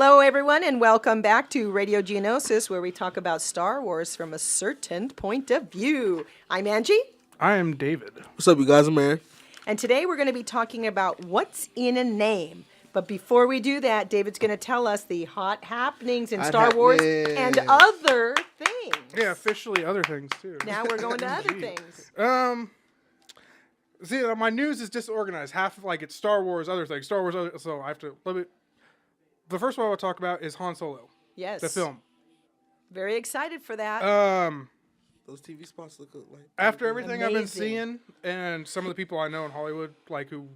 Hello, everyone, and welcome back to Radio Geonosis, where we talk about Star Wars from a certain point of view. I'm Angie. I am David. What's up, you guys? I'm Aaron. And today we're going to be talking about what's in a name. But before we do that, David's going to tell us the hot happenings in Star Wars and other things. Yeah, officially other things, too. Now we're going to other things. See, my news is disorganized. Half of, it's Star Wars, other things. Star Wars, other, so I have to... The first one I want to talk about is Han Solo. Yes. The film. Very excited for that. Those TV spots look like... After everything I've been Amazing. seeing, and some of the people I know in Hollywood, who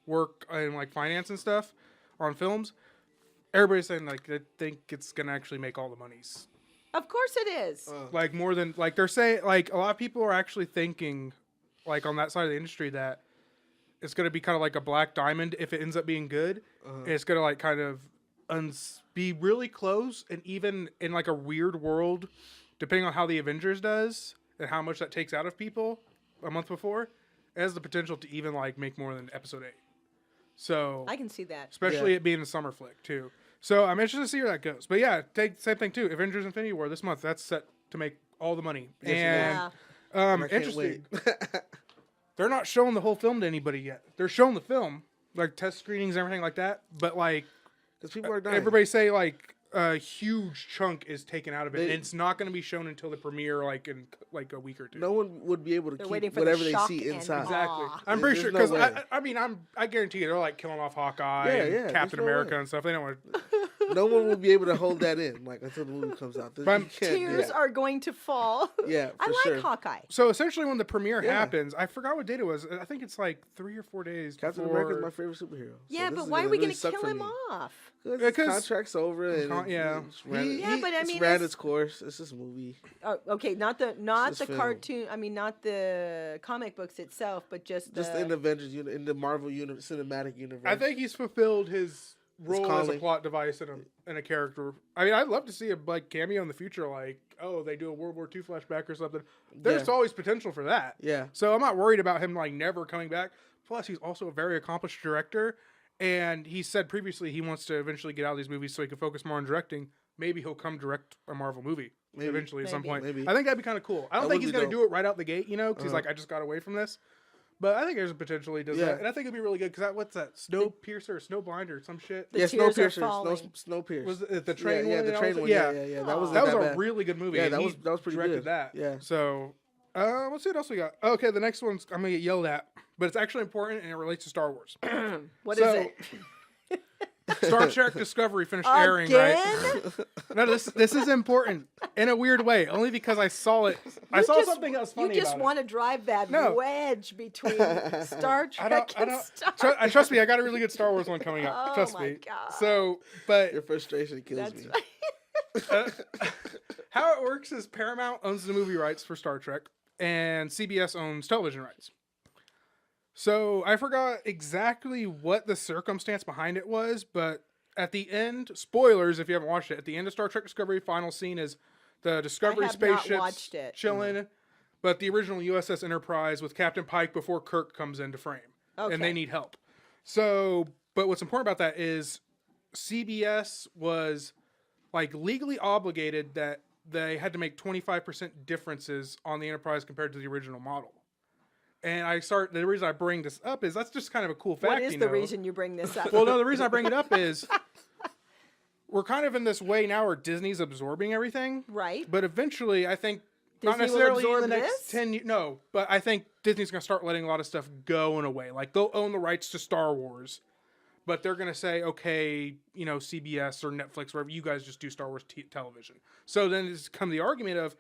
work in, finance and stuff on films, everybody's saying, they think it's going to actually make all the monies. Of course it is. More than... they're saying... a lot of people are actually thinking, on that side of the industry, that it's going to be kind of like a black diamond if it ends up being good. And it's going to kind of be really close, and even in a weird world, depending on how the Avengers does and how much that takes out of people a month before, it has the potential to even make more than episode 8. So I can see that. especially it being a summer flick too. So I'm interested to see where that goes. But yeah, same thing too. Avengers Infinity War this month, that's set to make all the money. Yeah. And I can't interesting. wait. They're not showing the whole film to anybody yet. They're showing the film, test screenings and everything like that. But Because people are dying. everybody say a huge chunk is taken out of it, and it's not going to be shown until the premiere, in a week or two. No one would be able to They're waiting keep for whatever the they shock see and inside. Exactly. awe. I'm pretty There's sure no because way. I guarantee you they're killing off Hawkeye Yeah, and yeah, Captain there's no America way. and stuff. They don't want. No one will be able to hold that in until the movie comes out. But You can't do Tears that. are going to fall. Yeah, I for like sure. Hawkeye. So essentially, when the premiere Yeah. happens, I forgot what date it was. I think it's 3 or 4 days. Captain before... America's my favorite superhero. Yeah, this but is why are gonna we really going to suck kill for him me. off? Because Because- his contract's over and yeah. He- ran its course. It's just a movie. Oh, okay, not the It's a film. cartoon. I mean, not the comic books itself, but just In the Avengers in the Marvel cinematic universe. I think he's fulfilled his role as a calling. plot device in a character. I mean, I'd love to see a cameo in the future, they do a World War II flashback or something. There's Yeah. always potential for that. Yeah. So I'm not worried about him never coming back. Plus, he's also a very accomplished director, and he said previously he wants to eventually get out of these movies so he can focus more on directing. Maybe he'll come direct a Marvel movie eventually at some point. Maybe. I think that'd be kind of cool. I don't That think would he's be going to dope. do it right out the gate, because he's I just got away from this. But I think there's a potential he does Yeah. that. And I think it'd be really good because what's that? Snowpiercer or Snowblinder or some shit? The Yeah, tears are Snowpiercer. falling. Snowpiercer. Was it the train yeah, one? the that train was- one. Yeah. Yeah. Aw. That was That was a bad. really good movie. Yeah, and that he was pretty directed good. that. Yeah. So, let's see what else we got. Okay, the next one's I'm gonna get yelled at, but it's actually important and it relates to Star Wars. What is So, it? Star Trek Discovery finished airing, right? Again? No, this is important in a weird way, only because I saw it. I saw something else funny You just about want to drive that No. wedge between Star it. Trek and Star Wars. Trust me, I got a really good Star Wars one coming up. Oh Trust my me. God. So, but Your frustration kills That's me. right. how it works is Paramount owns the movie rights for Star Trek, and CBS owns television rights. So I forgot exactly what the circumstance behind it was, but at the end, spoilers if you haven't watched it, at the end of Star Trek Discovery, final scene is the Discovery I have not spaceship watched it. chilling, but the original USS Enterprise with Captain Pike before Kirk comes into frame, and Okay. they need help. So, but what's important about that is CBS was legally obligated that they had to make 25% differences on the Enterprise compared to the original model. And the reason I bring this up is that's just kind of a cool fact. What is the reason you bring this up? Well, no, the reason I bring it up is we're kind of in this way now where Disney's absorbing everything. Right. But eventually, I think not Disney will necessarily in the absorb next this? 10 years. No, but I think Disney's going to start letting a lot of stuff go in a way. They'll own the rights to Star Wars, but they're going to say, okay, CBS or Netflix, wherever, you guys just do Star Wars television. So then it's come the argument of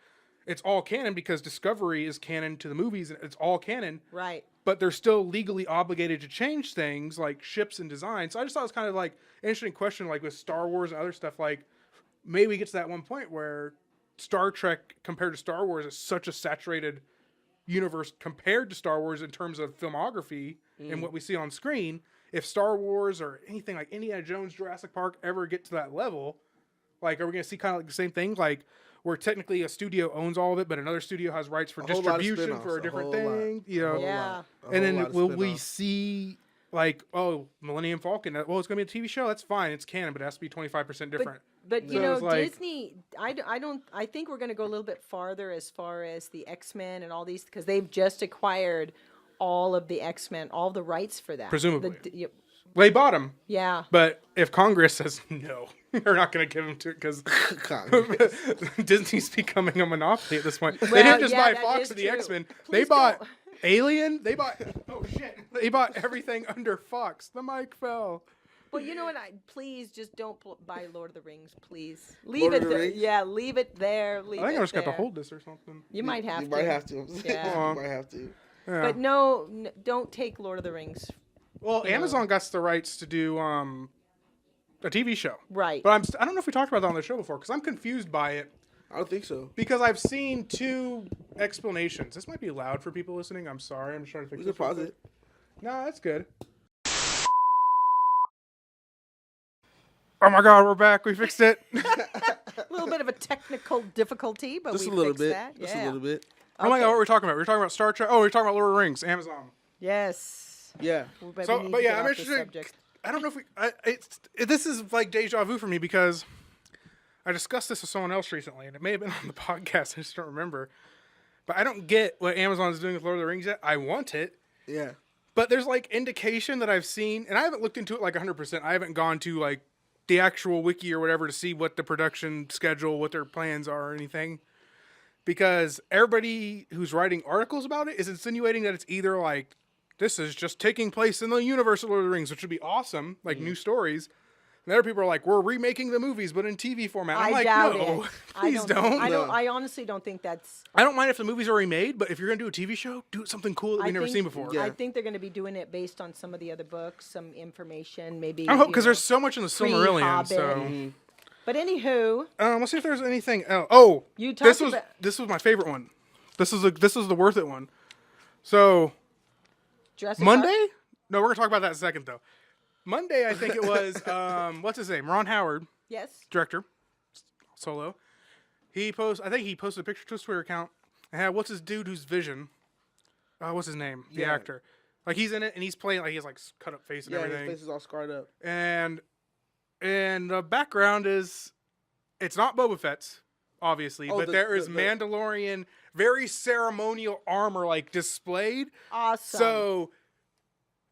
it's all canon because Discovery is canon to the movies and it's all canon. Right. But they're still legally obligated to change things like ships and design. So I just thought it was kind of an interesting question, with Star Wars and other stuff. Maybe we get to that one point where Star Trek compared to Star Wars is such a saturated universe compared to Star Wars in terms of filmography and what we see on screen. If Star Wars or anything like Indiana Jones, Jurassic Park ever get to that level, are we going to see kind of the same thing? Where technically a studio owns all of it, but another studio has rights for distribution for a different thing, Yeah. And then will we see like, oh, Millennium Falcon. Well, it's gonna be a TV show. That's fine. It's canon, but it has to be 25% different. But you So know, it's like- Disney. I think we're going to go a little bit farther as far as the X-Men and all these, because they've just acquired all of the X-Men, all the rights for that. Presumably. Yep. They bought him, Yeah. but if Congress says no, they're not going to give him to it because Disney's becoming a monopoly at this point. They didn't just buy that Fox is for the true. X-Men. Please They bought don't. Alien. They bought They bought everything under Fox. The mic fell. Well, you know what? Please just don't buy Lord of the Rings. Please leave Lord it of the there. Rings? Yeah, leave it there. Leave I think it I just got to there. hold this or something. You might have You to. might have to. Yeah. You might have to. Yeah. But no, don't take Lord of the Rings. Well, Amazon got the rights to do a TV show. Right. But I don't know if we talked about that on the show before because I'm confused by it I don't think so. because I've seen two explanations. This might be loud for people listening. I'm sorry. I'm just trying to fix We can this real pause quick. it. No, that's good. Oh my God, we're back. We fixed it. A little bit of a technical difficulty, but Just we a little fixed bit. that. Just Yeah. a little bit. Oh my God, what were we talking about? We were talking about Star Trek. Oh, we were talking about Lord of the Rings, Amazon. Yes. Yeah. But So, we need but to yeah, get I'm off interested. this subject. I don't know if this is like deja vu for me because I discussed this with someone else recently, and it may have been on the podcast. I just don't remember. But I don't get what Amazon's doing with Lord of the Rings yet. I want it, Yeah. but there's like indication that I've seen, and I haven't looked into it like 100%. I haven't gone to like the actual wiki or whatever to see what the production schedule, what their plans are, or anything. Because everybody who's writing articles about it is insinuating that it's either like this is just taking place in the universe of Lord of the Rings, which would be awesome, like new stories. And other people are like, we're remaking the movies, but in TV format. I'm I like, doubt no, it. please don't. I honestly don't think that's. I don't mind if the movies are remade, but if you're gonna do a TV show, do something cool that we've never seen before. Yeah. I think they're going to be doing it based on some of the other books, some information, maybe. I hope you because know. there's so much in the Silmarillion. Pre-Hobbit. So, But anywho, let's see if there's anything else. Oh, You this talked was about- this was my favorite one. This is the worth it one. So Jurassic Monday? Park- No, we're gonna talk about that in a second though. Monday, I think it was. What's his name? Ron Howard, Yes. director, Solo. I think he posted a picture to his Twitter account and had what's his dude who's Vision. What's his name? The Yeah. actor. Like he's in it and he's playing like he has like cut up face and Yeah, everything. his face is all scarred up. And the background is it's not Boba Fett's, obviously, Oh, but the- there is the- Mandalorian, very ceremonial armor like displayed. Awesome. So,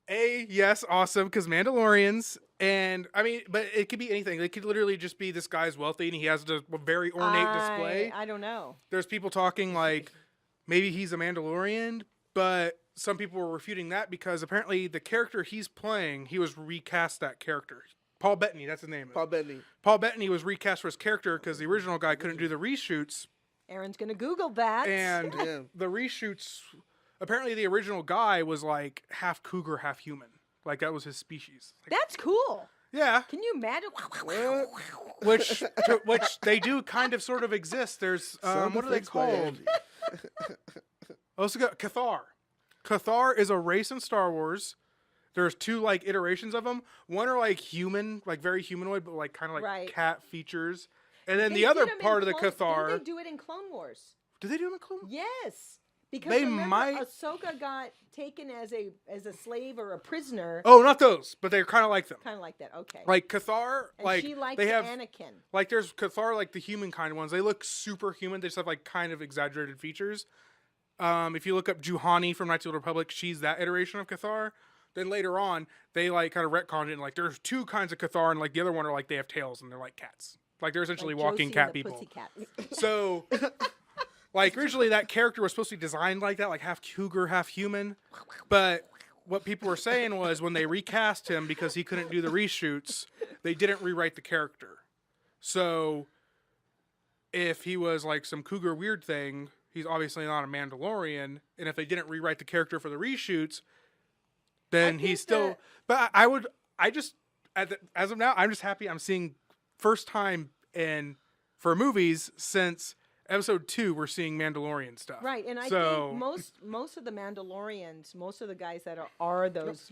yes, awesome, because Mandalorians, and I mean, but it could be anything. It could literally just be this guy's wealthy and he has a very ornate display. I don't know. There's people talking like maybe he's a Mandalorian, but some people were refuting that because apparently the character he's playing, he was recast that character. Paul Bettany, that's his name. Paul Bettany. Paul Bettany was recast for his character because the original guy couldn't do the reshoots, Aaron's going to Google that. and Yeah. the reshoots. Apparently, the original guy was like half cougar, half human. Like that was his species. Like, That's cool. yeah, Can you imagine? which they do kind of sort of exist. There's Sound what are they effects by called? Angie. Also got Cathar. Cathar is a race in Star Wars. There's two like iterations of them. One are like human, like very humanoid, but like kind of like Right. cat features. And then They the other did 'em in part of the Clone- Cathar. Didn't they do it in Clone Wars? Did they do it in Clone? Yes. Because They remember, might- Ahsoka got taken as a slave or a prisoner. Oh, not those, but they're kind of like them. Kind of like that. Okay. Like Cathar, and like she liked they have Anakin. like there's Cathar, like the human kind ones. They look super human. They just have like kind of exaggerated features. If you look up Juhani from Knights of the Old Republic, she's that iteration of Cathar. Then later on, they like kind of retconned it and like there's two kinds of Cathar, and like the other one are like they have tails and they're like cats. Like they're essentially Like walking Josie cat and the people. Pussycats. So, like originally that character was supposed to be designed like that, like half cougar, half human. But what people were saying was when they recast him because he couldn't do the reshoots, they didn't rewrite the character. So, if he was like some cougar weird thing, he's obviously not a Mandalorian. And if they didn't rewrite the character for the reshoots, then think he's still. that- But as of now, I'm just happy I'm seeing first time for movies since episode 2 we're seeing Mandalorian stuff. Right, and I So- think most of the Mandalorians, most of the guys that are those,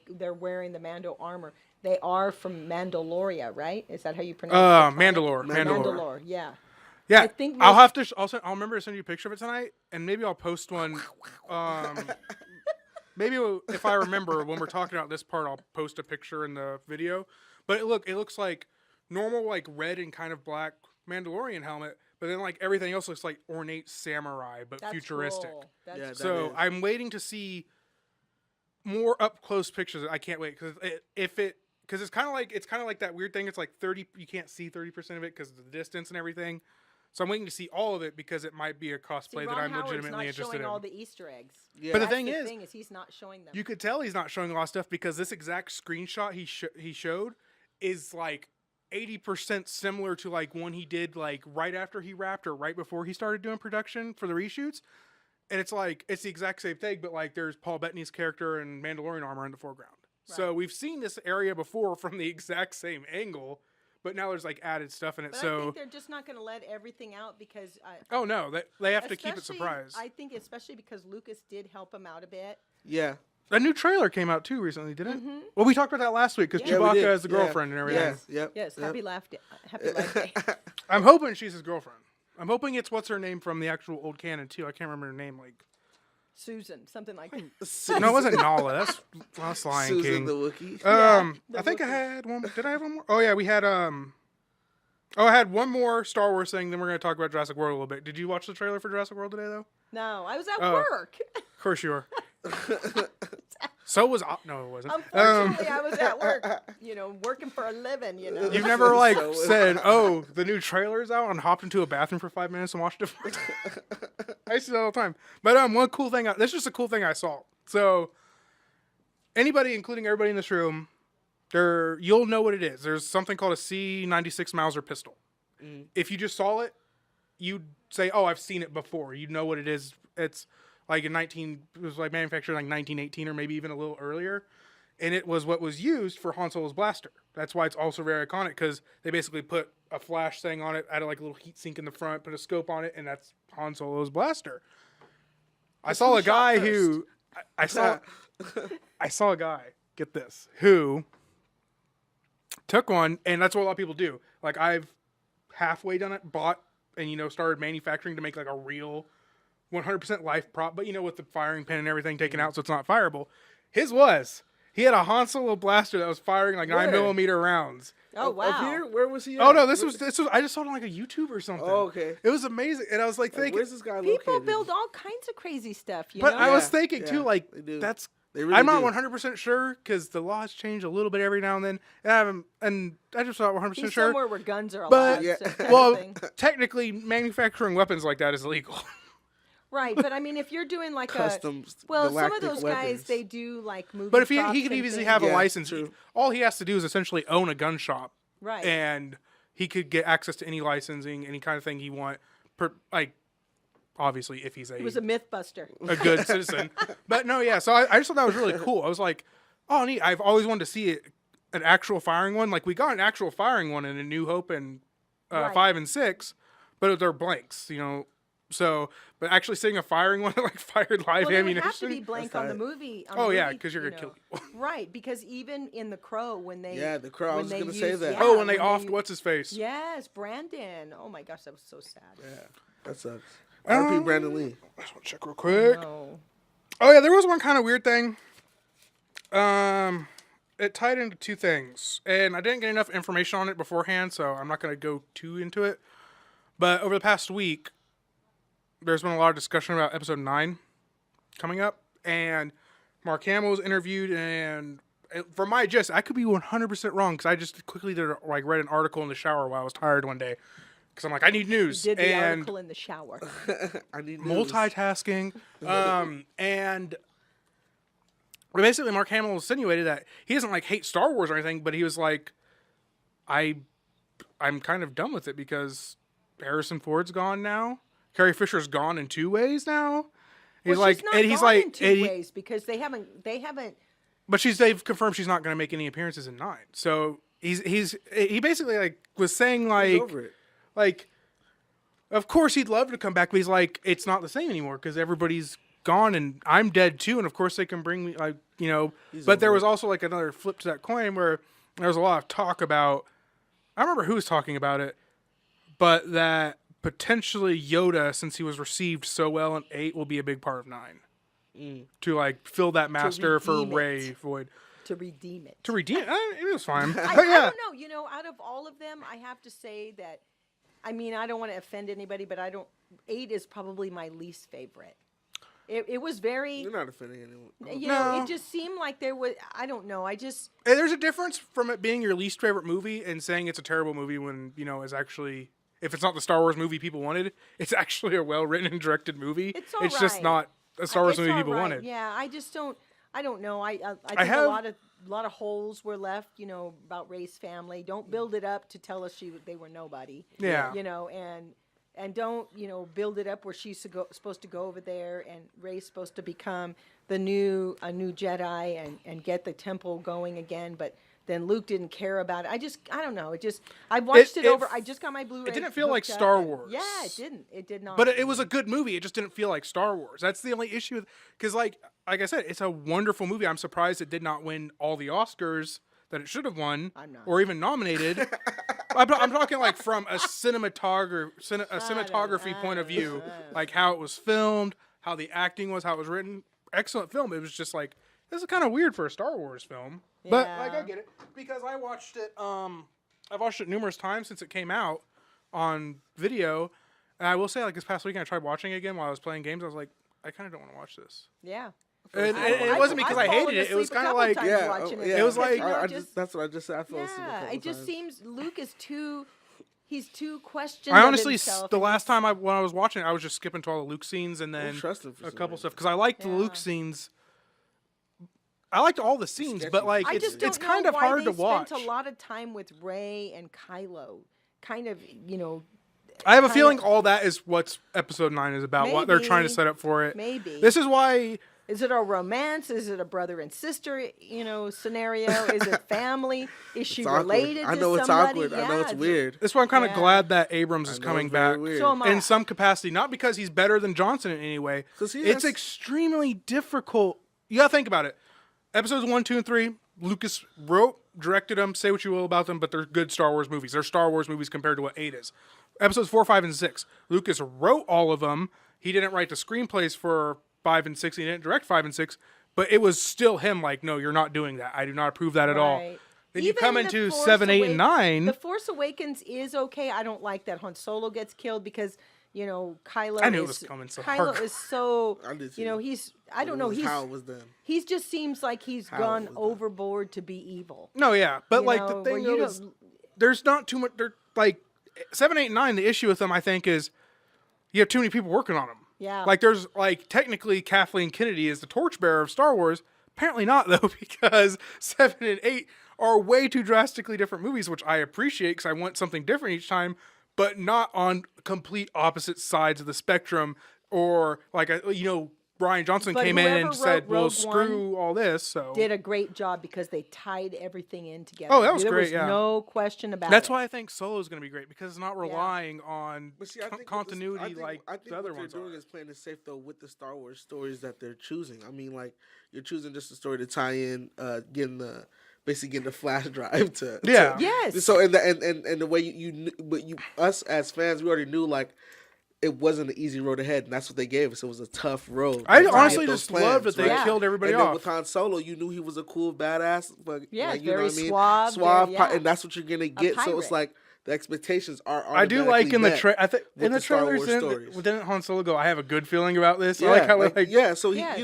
they're wearing the Mando armor. They are from Mandaloria, right? Is that how you pronounce it? Mandalore. Mandalore, yeah. Yeah, I think I'll most- have to. I'll remember to send you a picture of it tonight, and maybe I'll post one. Maybe if I remember when we're talking about this part, I'll post a picture in the video. But it looks like normal, like red and kind of black Mandalorian helmet, but then like everything else looks like ornate samurai, but That's futuristic. Cool. That's Yeah, that So is. I'm waiting to see more up close pictures. I can't wait because it's kind of like that weird thing. It's like 30. You can't see 30% of it because of the distance and everything. So I'm waiting to see all of it because it might be a cosplay that I'm legitimately interested showing in. all the Easter eggs. Yeah. But the That's thing is, he's not showing them. you could tell he's not showing a lot of stuff because this exact screenshot he showed is like 80% similar to like one he did like right after he wrapped or right before he started doing production for the reshoots. And it's like, it's the exact same thing, but like there's Paul Bettany's character and Mandalorian armor in the foreground. Right. So we've seen this area before from the exact same angle, but now there's like added stuff in it. But so I think they're just not going to let everything out because... oh no, they have to keep it surprise. I think especially because Lucas did help him out a bit. Yeah. A new trailer came out too recently, didn't it? Well, we talked about that last week because Yeah, we Chewbacca did. is the girlfriend and everything. Yes, happy life day. I'm hoping she's his girlfriend. I'm hoping it's what's her name from the actual old canon too. I can't remember her name. Like Susan, something like that. no, it wasn't Nala. That's Lion Susan King. the Wookiee. I think I had one. Did I have one more? Oh yeah, we had Oh, I had one more Star Wars thing. Then we're going to talk about Jurassic World a little bit. Did you watch the trailer for Jurassic World today though? No, I was at work. Of course you were. So was no, it wasn't. Unfortunately, I was at work, working for a living, You've never like said, "Oh, the new trailer's out," and hopped into a bathroom for 5 minutes and watched it. I used to do that all the time. But one cool thing, that's just a cool thing I saw. So anybody, including everybody in this room, you'll know what it is. There's something called a C96 Mauser pistol. If you just saw it, you'd say, "Oh, I've seen it before." You know what it is. It's like it was like manufactured in like 1918 or maybe even a little earlier. And it was what was used for Han Solo's blaster. That's why it's also very iconic because they basically put a flash thing on it, added like a little heat sink in the front, put a scope on it, and that's Han Solo's blaster. I saw a guy who I saw a guy, get this, who took one, and that's what a lot of people do. Like I've halfway done it, bought and started manufacturing to make like a real 100% life prop, but with the firing pin and everything taken out so it's not fireable. He had a Han Solo blaster that was firing like 9mm rounds. Oh wow! Up here? Where was he at? Oh no, this was I just saw it on like a YouTube or something. Oh, okay. It was amazing, and I was like thinking, where's this guy People located? build all kinds of crazy stuff, but I was Yeah, thinking too, like they do. that's. They really I'm not do. 100% sure because the laws change a little bit every now and then, and I just not 100% He's sure. somewhere where guns are But allowed. So kind of well, thing. technically, manufacturing weapons like that is illegal. Right, but I mean, if you're doing like Customs some of galactic those weapons. guys, they do like movie. But if he props could and easily things. have a Yeah, license, true. all he has to do is essentially own a gun shop, Right. and he could get access to any licensing, any kind of thing he want. Obviously, if he's He was a myth buster. a good citizen. But no, yeah. So I just thought that was really cool. I was like, oh, neat. I've always wanted to see an actual firing one. Like we got an actual firing one in A New Hope and Right. 5 and 6, but they're blanks, So, but actually seeing a firing one that like fired live Well, they would ammunition. have to be blank on the movie. Oh yeah, because you're gonna kill people. Right, because even in The Crow, when they The Crow. I when was they gonna say used- that. yeah, Oh, when they when offed what's his face. Yes, Brandon. Oh my gosh, that was so sad. Yeah, that sucks. R.P. Brandon Lee. I just want to check real quick. No. Oh yeah, there was one kind of weird thing. It tied into two things, and I didn't get enough information on it beforehand, so I'm not going to go too into it. But over the past week, there's been a lot of discussion about episode 9 coming up, and Mark Hamill was interviewed, and from my gist, I could be 100% wrong because I just quickly read an article in the shower while I was tired one day. Because I'm like, I need news. Did the and article in the shower. I need news. multitasking. And basically Mark Hamill insinuated that he doesn't hate Star Wars or anything, but he was like, I'm kind of done with it because Harrison Ford's gone now. Carrie Fisher's gone in 2 ways now. He's Well, she's not and he's gone like, in two and ways because they haven't. but they've confirmed she's not going to make any appearances in 9. So he basically was saying He's over it. of course he'd love to come back, but he's like, it's not the same anymore because everybody's gone and I'm dead too, and of course they can bring me but there was also another flip to that coin where there was a lot of talk about, I don't remember who was talking about it, but that potentially Yoda, since he was received so well in 8, will be a big part of 9. to like fill that master for redeem Rey it. void. To redeem it. To redeem it was fine. I But yeah. don't know. Out of all of them, I have to say that, I mean, I don't want to offend anybody, but 8 is probably my least favorite. It was very, You're not offending anyone. know, it just seemed like there was, I don't know, There's a difference from it being your least favorite movie and saying it's a terrible movie when, is actually, if it's not the Star Wars movie people wanted, it's actually a well-written and directed movie. It's just right. not a Star Wars it's movie all people right. wanted. Yeah, I don't know. I think have- a lot of holes were left, about Rey's family. Don't build it up to tell us they were nobody. Yeah. And don't, build it up where she's supposed to go over there and Rey's supposed to become a new Jedi and get the temple going again, but then Luke didn't care about it. I don't know. I watched it over. I just got my Blu-ray. It didn't feel like hooked up Star and- Wars. Yeah, it didn't. It did not. But it was a good movie. It just didn't feel like Star Wars. That's the only issue. Because, like I said, it's a wonderful movie. I'm surprised it did not win all the Oscars that it should have won, I'm not. or even nominated. I'm talking like from a cinematography point of view, like how it was filmed, how the acting was, how it was written. Excellent film. It was just like, this is kind of weird for a Star Wars film, but like I get it because I watched it. I've watched it numerous times since it came out on video, and I will say, like this past weekend, I tried watching it again while I was playing games. I was like, I kind of don't want to watch this. Yeah. And it wasn't because I hated it. It was kind of like, It was like- that's what I just said. I fell asleep. Yeah, a it couple just times. seems Luke is he's too questioning. I honestly, the last time when I was watching it, I was just skipping to all the Luke scenes and then trust him for a some couple reason. stuff because I liked the Luke scenes. I liked all the scenes, but like I it's just don't kind know of why hard to they watch. spent a lot of time with Rey and Kylo, kind of, I have a kinda- feeing all that is what Episode 9 is about. What they're trying to Maybe. set up for it. Maybe. This is why. Is it a romance? Is it a brother and sister, scenario? Is it family? Is she It's awkward. related I to know it's somebody? awkward. I know it's weird. That's why I'm kind of Yeah. glad that Abrams is I know coming it's very back weird. So am I. in some capacity. Not because he's better than Johnson in any way. 'Cause he It's has- extremely difficult. You gotta think about it. Episodes 1, 2, and 3. Lucas wrote, directed them. Say what you will about them, but they're good Star Wars movies. They're Star Wars movies compared to what 8 is. Episodes 4, 5, and 6. Lucas wrote all of them. He didn't write the screenplays for 5 and 6. He didn't direct 5 and 6. But it was still him. Like, no, you're not doing that. I do not approve that at all. Right. Then you Even come The into Force 7, 8, and 9. The Force Awakens is okay. I don't like that Han Solo gets killed because Kylo. I knew it is, was coming so Kylo hard. is so. I did too. He's. I don't know. He's. How it was done. He just seems like he's How gone was that? overboard to be evil. No, yeah, but You like know, the thing where you is, don't- there's not too much. They're like 7, 8, and 9. The issue with them, I think, is you have too many people working on them. Yeah. Like there's like technically Kathleen Kennedy is the torchbearer of Star Wars. Apparently not though, because 7 and 8 are way too drastically different movies, which I appreciate because I want something different each time, but not on complete opposite sides of the spectrum. Or like Brian Johnson But came in whoever and wrote said, "Well, Rogue screw all this." So did a great job because they tied everything in together. Oh, that was there great, Was yeah. no question about that's it. why I think Solo is going to be great because it's not relying on But see, I think continuity I think like the other ones are doing is playing it safe though with the Star Wars stories that they're choosing. I mean, like you're choosing just a story to tie in, getting the flash drive to Yeah. Yes. So and the way but us as fans, we already knew like it wasn't an easy road ahead, and that's what they gave us. It was a tough road. I to honestly get those just love that they right? killed everybody and then off. with Han Solo, you knew he was a cool badass, but Yeah, like, you very know what I mean? suave, suave, very- yeah. and that's what you're gonna get. So it's pirate. like the expectations are. I do like in the I think with in the the Star trailers Wars stories. didn't Han Solo go, I have a good feeling about this. Yeah, I like how yeah. So Yes.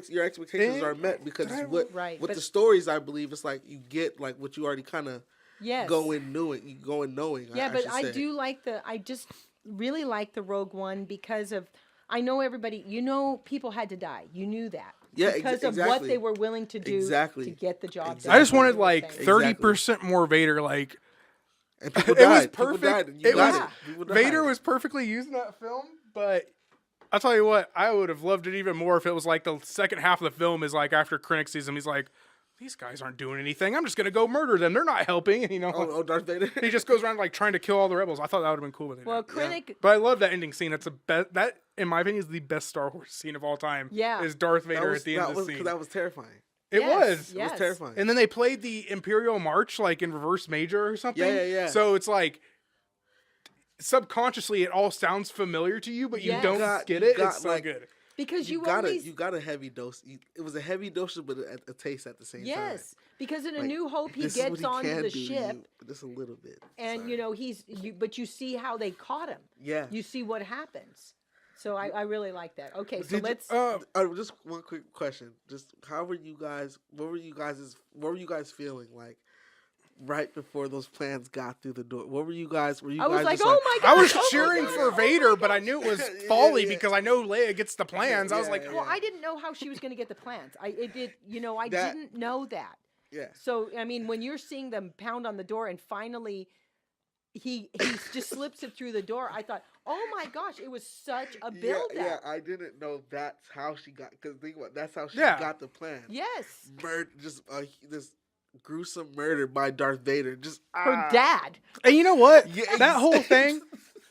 your expectations are met because what Right, with but- the stories, I believe it's like you get like what you already kind of Yes. go in knowing. You go in knowing. Yeah, but should I say. do like I just really like the Rogue One because of, I know everybody, people had to die. You knew that. Yeah, because of what exactly. they were willing to do Exactly. to get the job Exactly. done. I just wanted That's what like I'm saying. 30% more Vader. Like And people it was died. People perfect. died, and you It got was it. People died. Vader was perfectly used in that film, but I'll tell you what, I would have loved it even more if it was like the second half of the film is like after Krennic sees him, he's like, these guys aren't doing anything. I'm just gonna go murder them. They're not helping. Oh, Darth Vader. He just goes around like trying to kill all the rebels. I thought that would have been cool with it. Well, Krennic, But I love that ending scene. That's that in my opinion is the best Star Wars scene of all time. Yeah. Is Darth That Vader was, at the end of the scene. that was terrifying. It Yes, was. It yes. was terrifying. And then they played the Imperial March like in reverse major or something. Yeah. So it's like subconsciously it all sounds familiar to you, but you Yes. don't got- get you it. got, It's so like, good. because you got always a heavy dose. It was a heavy dose, but a taste at the same time. yes, because in A Like, New Hope he this is what gets he onto can the do to ship, you, but just a little bit. and Sorry. but you see how they caught him. Yeah. You see what happens. So I really like that. Okay, so Did you- let's. just one quick question. Just how were you guys? What were you guys feeling like right before those plans got through the door? What were you guys? Were you I was guys like, just oh my I god! was oh my cheering God, for oh my Vader, God." but I knew it was Yeah, folly yeah. because I know Leia gets the plans. I was like, Yeah. Well, I didn't know how she was going to get the plans. I That- didn't know that. Yeah. So I mean, when you're seeing them pound on the door and finally he just slips it through the door, I thought, oh my gosh, it was such a build Yeah, up. I didn't know that's how she got. Because think about that's how she Yeah. got the plan. Yes, Just this gruesome murder by Darth Vader. Just her dad. and you know what? Yeah, That whole thing,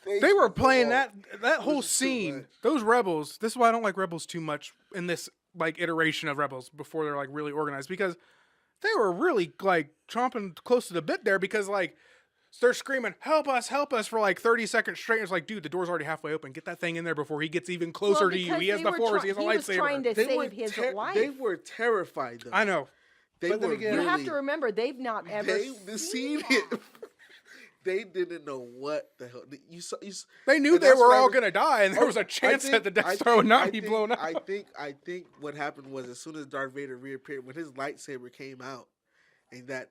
Thank they were you, playing Paul. that whole was too scene. much. Those rebels. This is why I don't like rebels too much in this like iteration of rebels before they're like really organized, because they were really like chomping close to the bit there, because like they're screaming help us for like 30 seconds straight. It's like, dude, the door's already halfway open. Get that thing in there before he gets even closer to you. because He has they the were force. He has a he was trying lightsaber. to save his life. They were terrified though. I know. They But then were again- You really, have to remember, they've not ever seen that. it. They didn't know what the hell. You saw. They knew And they that's were what I all was- gonna die, and there was a chance that the Death Star would not be blown up. I think what happened was, as soon as Darth Vader reappeared, when his lightsaber came out, and that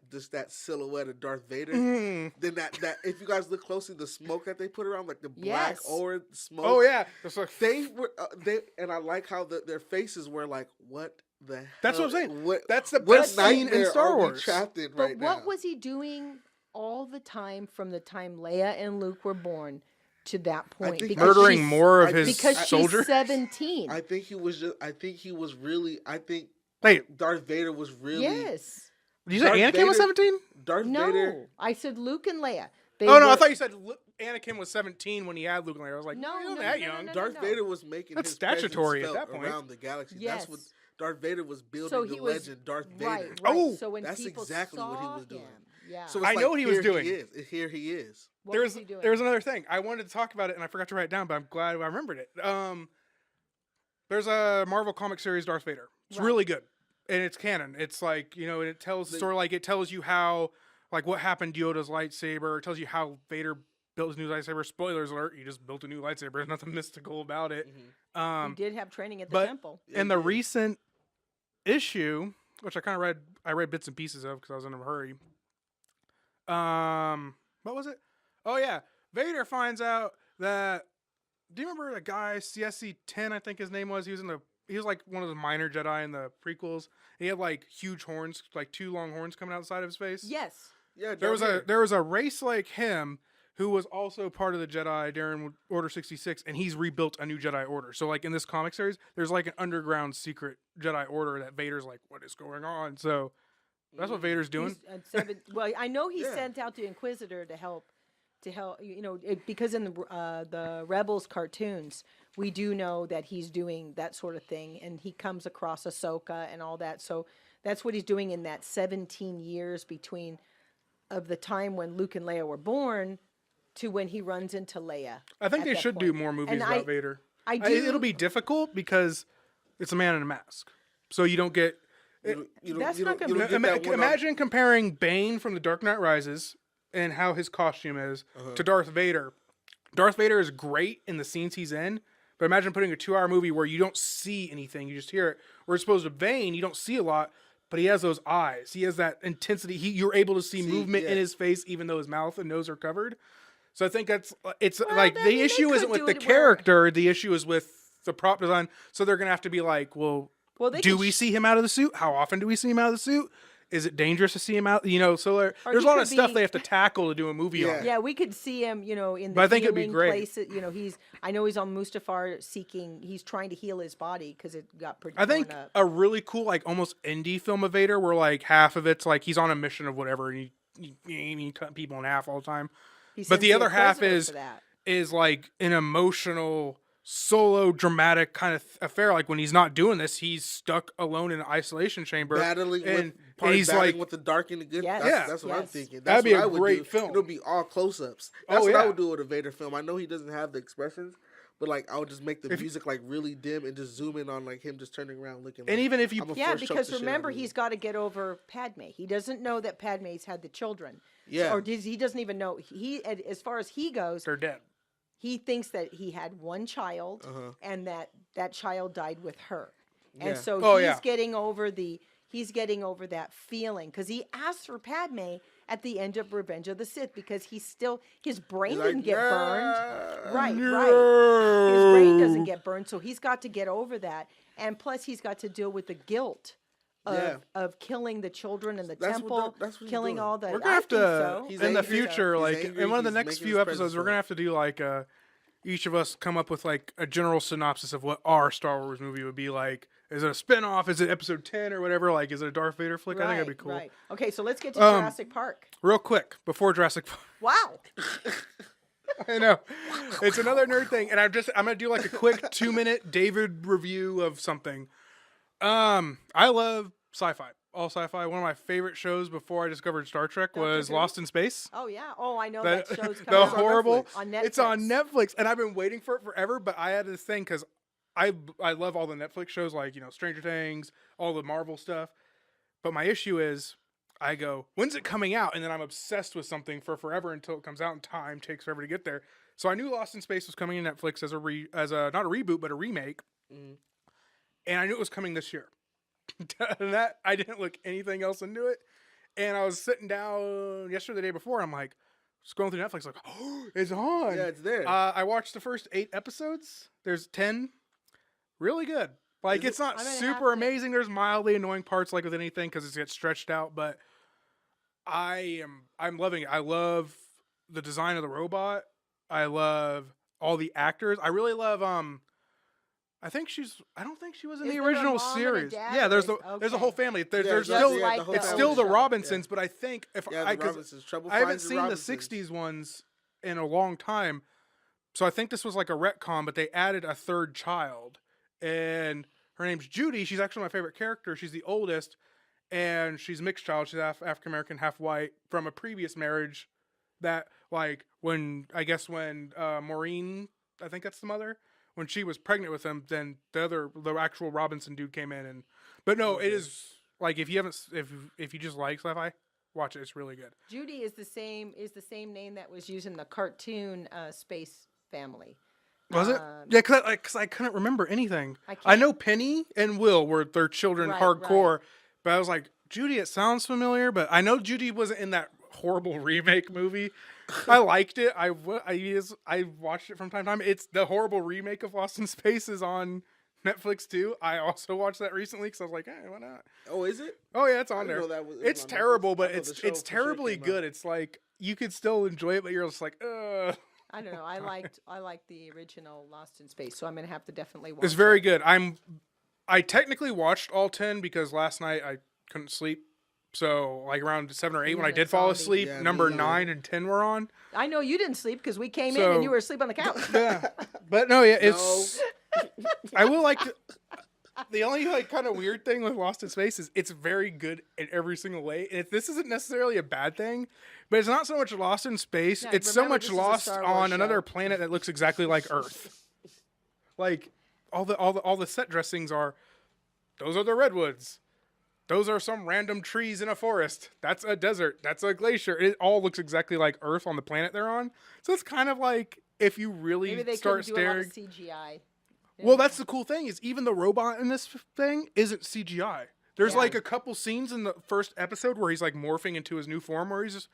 silhouette of Darth Vader, Mm. then that if you guys look closely, the smoke that they put around, like the black Yes. aura smoke. Oh yeah, it's like, They were and I like how their faces were like, what the hell? That's what I'm saying. What, That's the what best scene in nightmare Star are we Wars. trapped in But right what now? was he doing all the time from the time Leia and Luke were born to that point? think- Because murdering she's- more of I his think- because soldiers. she's 17. I think he was just. I think he was really. I think Wait, Darth Vader was really. Yes. did you say Darth Anakin was Vader- 17? Darth No, Vader. I said Luke and Leia. They Oh no, I were- thought you said Anakin was 17 when he had Luke and Leia. I was like, No, no, no, that no, no, young. no, Darth Vader was making That's his presence statutory at felt that point. around the galaxy. Yes. That's what Darth Vader was building So the he was legend, Darth Vader. Right. Oh, so when that's people exactly what he saw was doing. him, yeah. So it's I know what he was here doing. He is. Here he is. What There was was he doing? there was another thing I wanted to talk about it, and I forgot to write it down, but I'm glad I remembered it. There's a Marvel comic series, Darth Vader. It's Right. really good, and it's canon. It's like, and it tells sort of like it tells you how like what happened to Yoda's lightsaber. It tells you how Vader built his new lightsaber. Spoilers alert: he just built a new lightsaber. There's nothing mystical about it. he did have training at the but- temple. In the recent issue, which I read bits and pieces of because I was in a hurry. What was it? Oh yeah, Vader finds out that. Do you remember the guy CSC-10? I think his name was. He was like one of the minor Jedi in the prequels. He had like huge horns, like 2 long horns coming out the side of his face. Yes. Yeah. There Darth Vader. was a race like him who was also part of the Jedi during Order 66, and he's rebuilt a new Jedi Order. So like in this comic series, there's like an underground secret Jedi Order that Vader's like, what is going on? So that's what Vader's doing. Well, I know he Yeah. sent out the Inquisitor to help. Because in the Rebels cartoons, we do know that he's doing that sort of thing, and he comes across Ahsoka and all that. So that's what he's doing in that 17 years between of the time when Luke and Leia were born to when he runs into Leia. I think at they that should do point. more movies And about Vader. I do. It'll be difficult because it's a man in a mask. So you don't get... That's not gonna be- Imagine comparing Bane from The Dark Knight Rises and how his costume is to Darth Vader. Darth Vader is great in the scenes he's in, but imagine putting a 2-hour movie where you don't see anything, you just hear it. Whereas opposed to Bane, you don't see a lot, but he has those eyes. He has that intensity. You're able to see movement in his face, even though his mouth and nose are covered. So I think it's like I the mean, they issue could isn't with do the it where- character. The issue is with the prop design. So they're going to have to be like, well they do could we see him out of the suit? How often do we see him out of the suit? Is it dangerous to see him out? So there's Or a he lot could of stuff be- they have to tackle to do a movie on. Yeah, we could see him, in the But I think it'd be healing great. places. I know he's on Mustafar he's trying to heal his body because it got pretty I think torn up. a really cool, like almost indie film of Vader, where like half of it's like he's on a mission of whatever, and he cut people in half all the time. He But sends the other half Inquisitor is for that. is like an emotional, solo, dramatic kind of affair. Like when he's not doing this, he's stuck alone in an isolation chamber, battling and with he's battling like, with the dark and the good. Yes. That's what I'm thinking. That's That'd be what a I would great do. film. It'll be all close-ups. That's Oh, what yeah. I would do with a Vader film. I know he doesn't have the expressions, but like I would just make the music like really dim and just zoom in on like him just turning around looking. And like, even if you, I'ma Yeah, force choke because the shit out remember, of you. he's got to get over Padme. He doesn't know that Padme's had the children. Yeah. He doesn't even know. As far as he goes, they're dead. he thinks that he had one child and that child died with her. And Yeah. so Oh, he's yeah. getting over that feeling because he asked for Padme at the end of Revenge of the Sith because his brain He's didn't like, get "Nah." burned. Right. His brain doesn't get burned, so he's got to get over that. And plus he's got to deal with the guilt of killing the children in the temple, that's what he's killing doing. all the We're gonna have to so. He's in the angry. future, He's like angry. in one of the He's next making few his episodes, presence we're gonna have to do like each of us come up with like a general synopsis of what our Star Wars movie would be like. Is it a spin-off? Is it episode 10 or whatever? Like, is it a Darth Vader flick? I think that'd be cool. Right. Okay, so let's get to Jurassic Park. Real quick, before Jurassic Park. Wow. I know. It's another nerd thing. And I'm going to do like a quick 2-minute David review of something. I love sci-fi. All sci-fi. One of my favorite shows before I discovered Star Trek was Who? Lost in Space. Oh yeah. Oh, I know that show's coming The out horrible. on Netflix. It's on Netflix, and I've been waiting for it forever. But I had this thing because I love all the Netflix shows, like Stranger Things, all the Marvel stuff. But my issue is, I go, when's it coming out? And then I'm obsessed with something for forever until it comes out, and time takes forever to get there. So I knew Lost in Space was coming to Netflix as a not a reboot but a remake, and I knew it was coming this year. And that I didn't look anything else into it, and I was sitting down yesterday, the day before. I'm like scrolling through Netflix, like, oh, it's on. Yeah, it's there. I watched the first 8 episodes. There's 10. Really good. Like, it's not I'm gonna have super to- amazing. There's mildly annoying parts, like with anything, because it gets stretched out. But I'm loving it. I love the design of the robot. I love all the actors. I really love I don't think she was in Is the there a original mom and a series. dad, Yeah, or there's is- there's a okay. whole family. There's just still like the whole it's the still the show. Robinsons, but I think if Yeah, I the 'cause Robinsons. Trouble I haven't finds seen the Robinsons. 60s ones in a long time. So I think this was like a retcon, but they added a third child. And her name's Judy. She's actually my favorite character. She's the oldest, and she's mixed child. She's half African American, half white from a previous marriage that, like, when Maureen, I think that's the mother, when she was pregnant with him, then the actual Robinson dude came in. But no, it is like, if you just like sci-fi, watch it. It's really good. Judy is the same name that was used in the cartoon Space Family. Was it? Yeah, because I couldn't remember anything. I can't- I know Penny and Will were their children Right, hardcore, but I was like, Judy, it sounds familiar, but I know Judy wasn't in that horrible remake movie. I liked it. I watched it from time to time. It's the horrible remake of Lost in Space is on Netflix too. I also watched that recently because I was like, hey, why not? Oh, is it? Oh yeah, it's on I didn't there. know that was It's on Netflix. terrible, I but know the it's show for sure terribly came out. good. It's like you could still enjoy it, but you're just like, ugh. I don't know. I liked the original Lost in Space, so I'm gonna have to definitely watch It's very it. good. I technically watched all 10 because last night I couldn't sleep. So like around 7 or 8 when I You're a did fall zombie. asleep, Yeah, number me 9 and 10 were on. I know you didn't sleep because we came in So- and you were asleep on the couch. Yeah. But no, yeah, it's I will like the only like kind of weird thing with Lost in Space is it's very good in every single way. And this isn't necessarily a bad thing, but it's not so much Lost in Space. Yeah, It's so remember, much this is a lost Star Wars on show. another planet that looks exactly like Earth. Like all the set dressings are those are the redwoods. Those are some random trees in a forest. That's a desert. That's a glacier. It all looks exactly like Earth on the planet they're on. So it's kind of like if you really Maybe they start couldn't do a lot staring. of CGI. Well, that's the cool thing is even the robot in this thing isn't CGI. There's Yeah. like a couple scenes in the first episode where he's like morphing into his new form, where he's just,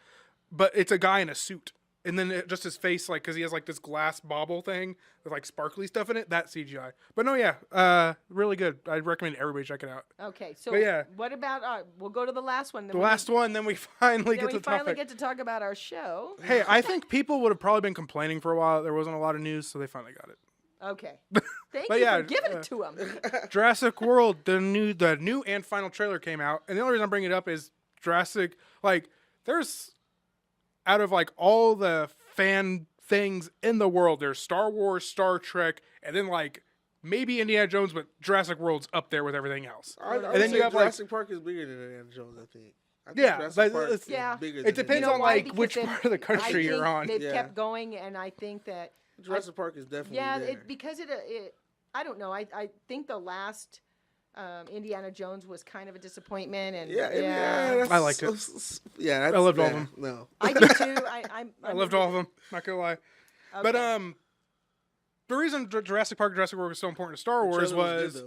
but it's a guy in a suit, and then just his face, like because he has like this glass bauble thing with like sparkly stuff in it. That's CGI. But no, yeah, really good. I'd recommend everybody check it out. Okay, so But yeah. what about we'll go to the last one. Then The last one, then we finally then get we to the finally topic. get to talk about our show. Hey, I think people would have probably been complaining for a while that there wasn't a lot of news, so they finally got it. Okay. Thank But you yeah, for giving it to him. Jurassic World, the new and final trailer came out, and the only reason I'm bringing it up is Jurassic. Like, there's out of like all the fan things in the world, there's Star Wars, Star Trek, and then like maybe Indiana Jones, but Jurassic World's up there with everything else. I And would then say you have, like- Jurassic Park is bigger than Indiana Jones. I think. I think Yeah, Jurassic but Park it's- is Yeah. bigger It than depends You know on why? like Because which then part of the I country you're think on. They've Yeah. kept going, and I think that Jurassic Park is definitely there. Because it I don't know. I think the last Indiana Jones was kind of a disappointment, and I liked it. Yeah, I loved all of them. No, I do too. I loved all of them. Not gonna lie, but the reason Jurassic Park and Jurassic World was so important to Star Wars was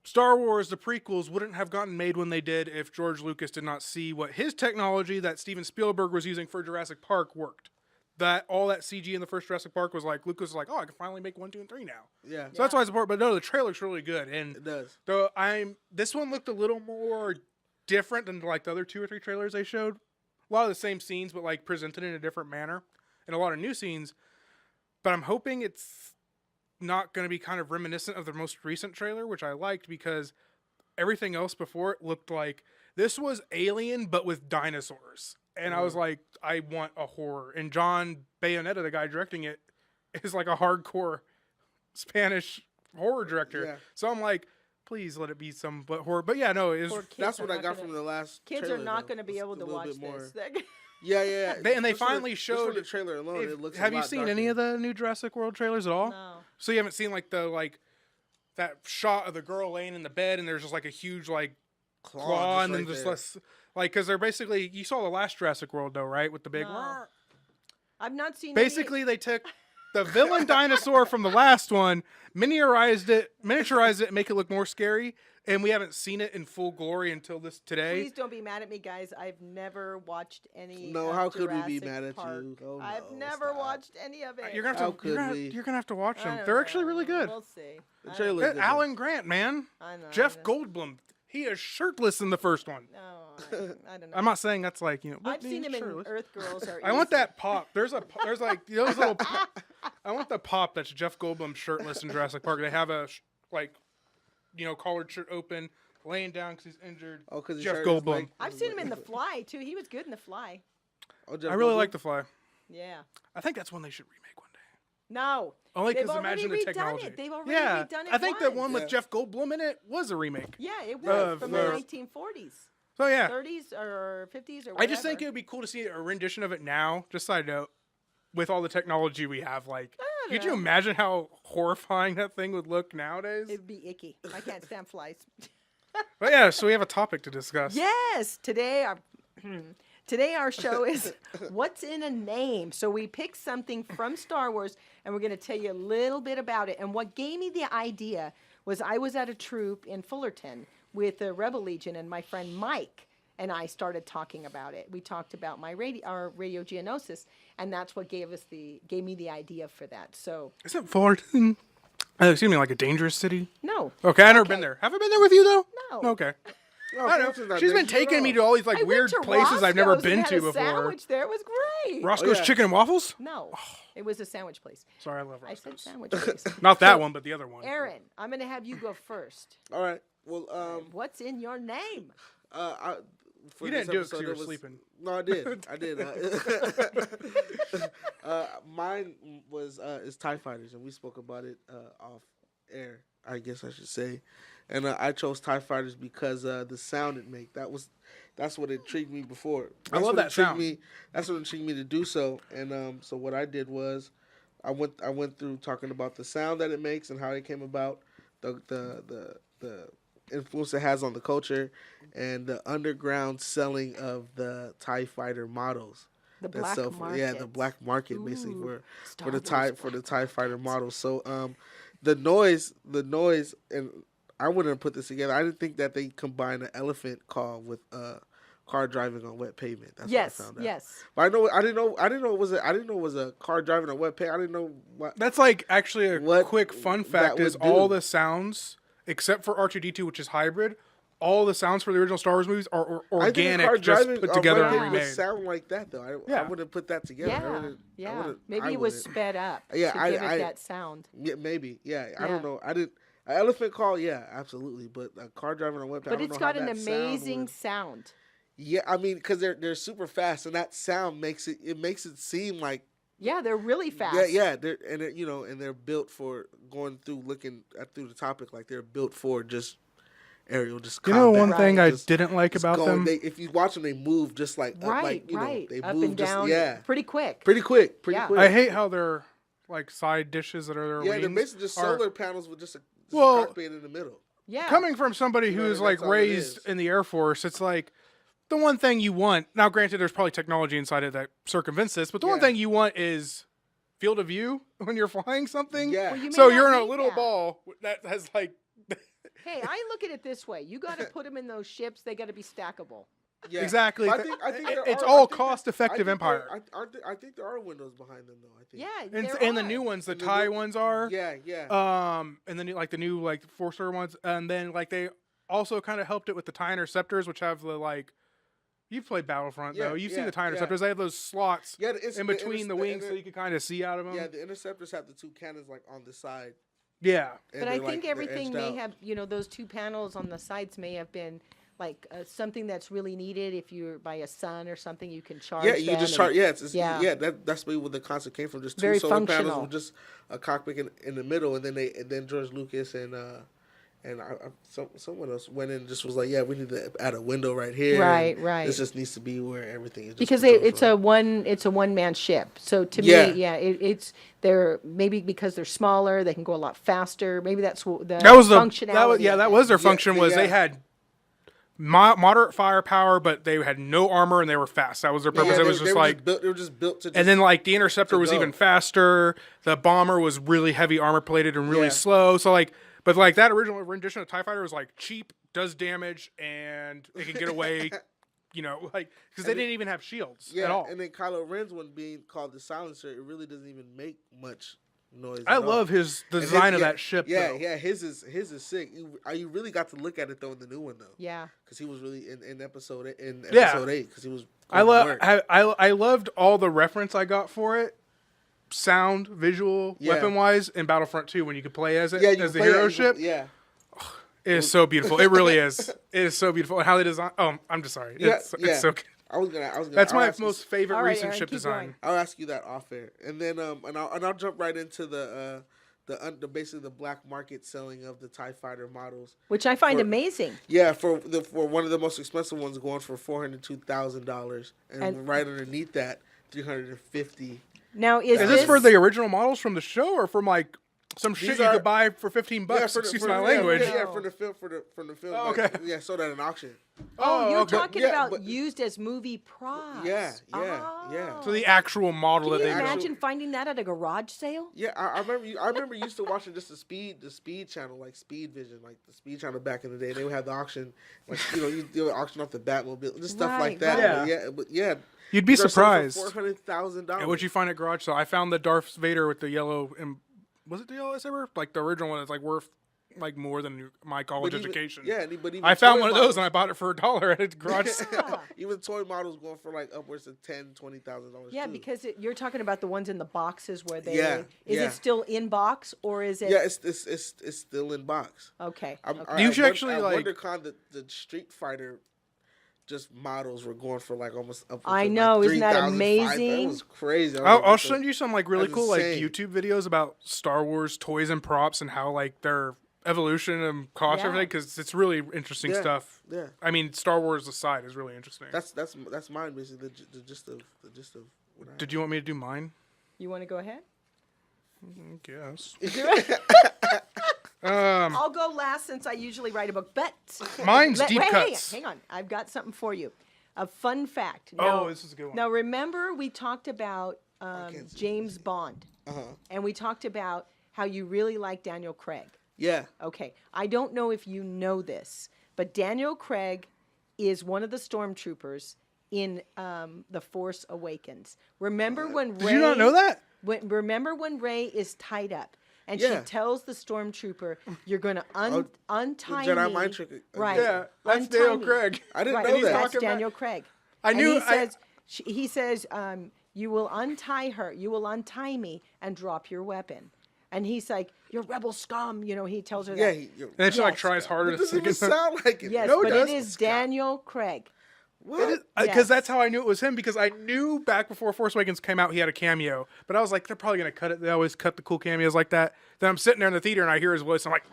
Star Wars, the prequels, wouldn't have gotten made when they did if George Lucas did not see what his technology that Steven Spielberg was using for Jurassic Park worked. That all that CG in the first Jurassic Park was like, Lucas was like, oh, I can finally make 1, 2, and 3 now. Yeah. So that's why it's important. But no, the trailer's really good, and it does. Though this one looked a little more different than like the other 2 or 3 trailers they showed. A lot of the same scenes, but like presented in a different manner, and a lot of new scenes. But I'm hoping it's not going to be kind of reminiscent of the most recent trailer, which I liked because everything else before it looked like this was Alien, but with dinosaurs. And I was like, I want a horror. And John Bayonetta, the guy directing it, is like a hardcore Spanish horror director. Yeah. So I'm like, please let it be some horror. But yeah, no, that's what I got from the last kids trailer, are not going to be able to watch this. Yeah. They finally showed the trailer alone. It looks. Have you seen darker. any of the new Jurassic World trailers at all? No. So you haven't seen like that shot of the girl laying in the bed, and there's just like a huge like claw and then just less like because they're basically you saw the last Jurassic World though, right? With the big. No. I've not seen. Basically, they took the villain dinosaur from the last one, miniaturized it, and make it look more scary. And we haven't seen it in full glory until today. Please don't be mad at me, guys. I've never watched any. No, how could we be mad at Park. you? Oh, I've never watched any of it. You're gonna have to watch them. They're actually really good. We'll see. The trailer. Alan Grant, man. I know. Jeff Goldblum. He is shirtless in the first one. No, I don't know. I'm not saying that's like I've seen him shirtless. in Earth Girls. I want that pop. There's like those little. I want the pop that's Jeff Goldblum shirtless in Jurassic Park. They have a collared shirt open, laying down because he's injured. Oh, because Jeff Goldblum. I've seen him in The Fly too. He was good in The Fly. Oh, Jeff I really Goldblum? like The Fly. Yeah. I think that's one they should remake one day. No. Only because They've imagine already the technology. Redone it. They've already redone it. I think that once. one with Jeff Goldblum in it was a remake. Yeah, it was from the 1940s. So yeah, 30s or 50s or whatever. I just think it would be cool to see a rendition of it now. Just side note, with all the technology we have, like, could you imagine how horrifying that thing would look nowadays? It'd be icky. I can't stand flies. But yeah, so we have a topic to discuss. Yes, today our show is What's in a Name. So we picked something from Star Wars, and we're going to tell you a little bit about it. And what gave me the idea was I was at a troop in Fullerton with the Rebel Legion, and my friend Mike and I started talking about it. We talked about our radio Geonosis, and that's what gave me the idea for that. So isn't Fullerton? Excuse me, like a dangerous city? No. Okay, I've never been there. Have I been there with you though? No. Okay. No, I don't know. She's been taking me to all these like weird places I've never been to before. Sandwich there. It was great. Roscoe's Chicken and Waffles? No, it was a sandwich place. Sorry, I love Roscoe's. I said sandwich place. Not that one, but the other one. Aaron, I'm going to have you go first. All right. Well, what's in your name? You didn't do it because you were sleeping. No, I did. I did. Mine is TIE Fighters, and we spoke about it off air, I guess I should say. And I chose TIE Fighters because the sound it make. That's what intrigued me before. I love that sound. That's what intrigued me to do so. And so what I did was I went through talking about the sound that it makes and how it came about, the influence it has on the culture, and the underground selling of the TIE Fighter models. The black market. Yeah, the black market basically for the TIE Fighter models. So the noise, and I wouldn't have put this together. I didn't think that they combined an elephant call with car driving on wet pavement. That's what I found out. Yes. But I didn't know it was a car driving on wet pavement. I didn't know what. That's like actually a quick fun fact is all the sounds except for R2-D2, which is hybrid. All the sounds for the original Star Wars movies are organic, just put together and remade. It would sound like that though. I wouldn't have put that together. Yeah. Maybe it was sped up. Yeah, to give it that sound. Yeah, maybe. Yeah, I don't know. I didn't. An elephant call, yeah, absolutely. But a car driving on web, but it's got an amazing sound. Yeah, I mean, because they're super fast, and that sound makes it seem like. Yeah, they're really fast. Yeah, they're built for going through through the topic, like they're built for just aerial, just. You know, one thing I didn't like about them. If you watch them, they move just like right, they up move and down, just pretty quick. Pretty quick. I hate how they're like side dishes that are their Yeah, wings. they're basically just are- solar panels with just a Well, cockpit in the middle. Yeah. Coming from somebody You know, who's that's like all it raised is. in the Air Force, it's like the one thing you want. Now, granted, there's probably technology inside it that circumvents this, but the one Yeah. thing you want is field of view when you're flying something. Yeah. Well, you may So not you're in a need little that. ball that has like. Hey, I look at it this way. You got to put them in those ships. They got to be stackable. Yeah. Exactly. But I think there It's are- all I think there- cost-effective I think there- Empire. I think there are windows behind them though. I think. Yeah, And, there and the are. new ones, the And the Thai new- ones are. Yeah, yeah. And then the new like 4-star ones, and then like they also kind of helped it with the TIE interceptors, which have the like. You've played Battlefront Yeah, though. You've seen yeah, the TIE yeah. interceptors. They have those slots Yeah, in between the wings, so you can kind of see out of them. Yeah, the interceptors have the two cannons like on the side. Yeah. and But I they're, think they're everything edged may out. have, those two panels on the sides may have been like something that's really needed if you're by a sun or something. You can charge. Yeah, you them just and- charge. Yeah, it's, Yeah. yeah. That's maybe where the concept came from. Just two Very solar panels functional. with just a cockpit in the middle, and then George Lucas and someone else went in and just was like, yeah, we need to add a window right here. Right, and right. This just needs to be where everything is. Just Because controlled it's from. a one man ship. So to Yeah. me, yeah, it's they're maybe because they're smaller, they can go a lot faster. Maybe that's the That was functionality. that of was it. their function. Was yeah. they had moderate firepower, but they had no armor and they were fast. That was their purpose. Yeah, it was just like. they were just built to. Just, And then, like, the interceptor to was go. even faster. The bomber was really heavy armor plated and really Yeah. slow. So, like, but like that original rendition of TIE Fighter was like cheap, does damage, and it can get away. Like because they didn't even have shields yeah, at all. and then Kylo Ren's one being called the Silencer, it really doesn't even make much noise. I at all. love his And design of yeah, that ship. Yeah, though. yeah, his is sick. You really got to look at it though in the new one though. Yeah. Because he was really in episode Yeah. 8 because he was. I going to love work. I loved all the reference I got for it, sound, visual, Yeah. weapon wise, in Battlefront 2 when you could play as it Yeah, you as the play hero it, ship. Yeah, It is so beautiful. It really is. It is so beautiful. And how they design. Oh, I'm just sorry. Yeah, It's yeah. so good. I was gonna. That's I'll my ask you- most favorite All right, recent Aaron, ship keep design. going. I'll ask you that off air, and then I'll jump right into the basically the black market selling of the TIE Fighter models. Which I find For- amazing. Yeah, for one of the most expensive ones going for $402,000, and And- right underneath that $350. Now is Is this for the original models from the show or from like some shit These you are- could buy for $15? Excuse my language. Yeah, from the film. Oh, like, okay. yeah, sold at an auction. Oh, you're okay. talking Yeah, about but- used as movie props. Yeah. Oh. So the actual model Can that you they imagine finding that at a garage sale? Yeah, I remember. I remember used to watching just the speed channel, like Speed Vision, like the Speed channel back in the day. They would have the auction, like you would auction off the Batmobile, just stuff like Right, that. right. But yeah, You'd be surprised. $400,000. What'd you find at garage sale? I found the Darth Vader with the yellow. Was it the yellow lightsaber? Like the original one is like worth like more than my college education. Yeah, but even I found toy one of models- those and I bought it for $1 at a garage sale. Yeah. Even toy models going for like upwards of $10,000-$20,000. Yeah, too. because you're talking about the ones in the boxes where they. Yeah, Is yeah. it still in box or is it? yeah, it's still in box. Okay. I'm- okay. You should actually, at like- WonderCon, the Street Fighter just models were going for like almost up to I like know, isn't that 3,000, 5,000. amazing? That was crazy. I was I'll like, what the- send you some like really That's cool like insane. YouTube videos about Star Wars toys and props and how like their evolution and cost Yeah. and everything because it's really interesting Yeah. stuff. Yeah, I mean, Star Wars aside is really interesting. that's mine basically. The gist of what I Did you want me to do mine? You want to go ahead? Guess. I'll go last since I usually write a book. But Mine's deep wait, cuts. Hang on, I've got something for you. A fun fact. Oh, this is a good one. Now remember we talked about can't see James Bond, Uh-huh. and we talked about how you really like Daniel Craig. Yeah. Okay, I don't know if you know this, but Daniel Craig is one of the stormtroopers in The Force Awakens. Remember when Rey? Did you not know that? Remember when Rey is tied up, and Yeah. she tells the stormtrooper, "You're going to untie Jedi me." mind trick. Right. Yeah, that's Untie Daniel me. Craig. I didn't Right, know that. That's talking about- Daniel Craig. I And knew. he says, "You will untie her. You will untie me and drop your weapon." And he's like, "You're rebel scum." He tells her Yeah. that. And then she like Yes. tries harder It to doesn't sing even it. sound like it. Yes, No, it but does. it is Daniel Craig. What? Because Yes. that's how I knew it was him. Because I knew back before Force Awakens came out, he had a cameo. But I was like, they're probably gonna cut it. They always cut the cool cameos like that. Then I'm sitting there in the theater and I hear his voice. I'm like,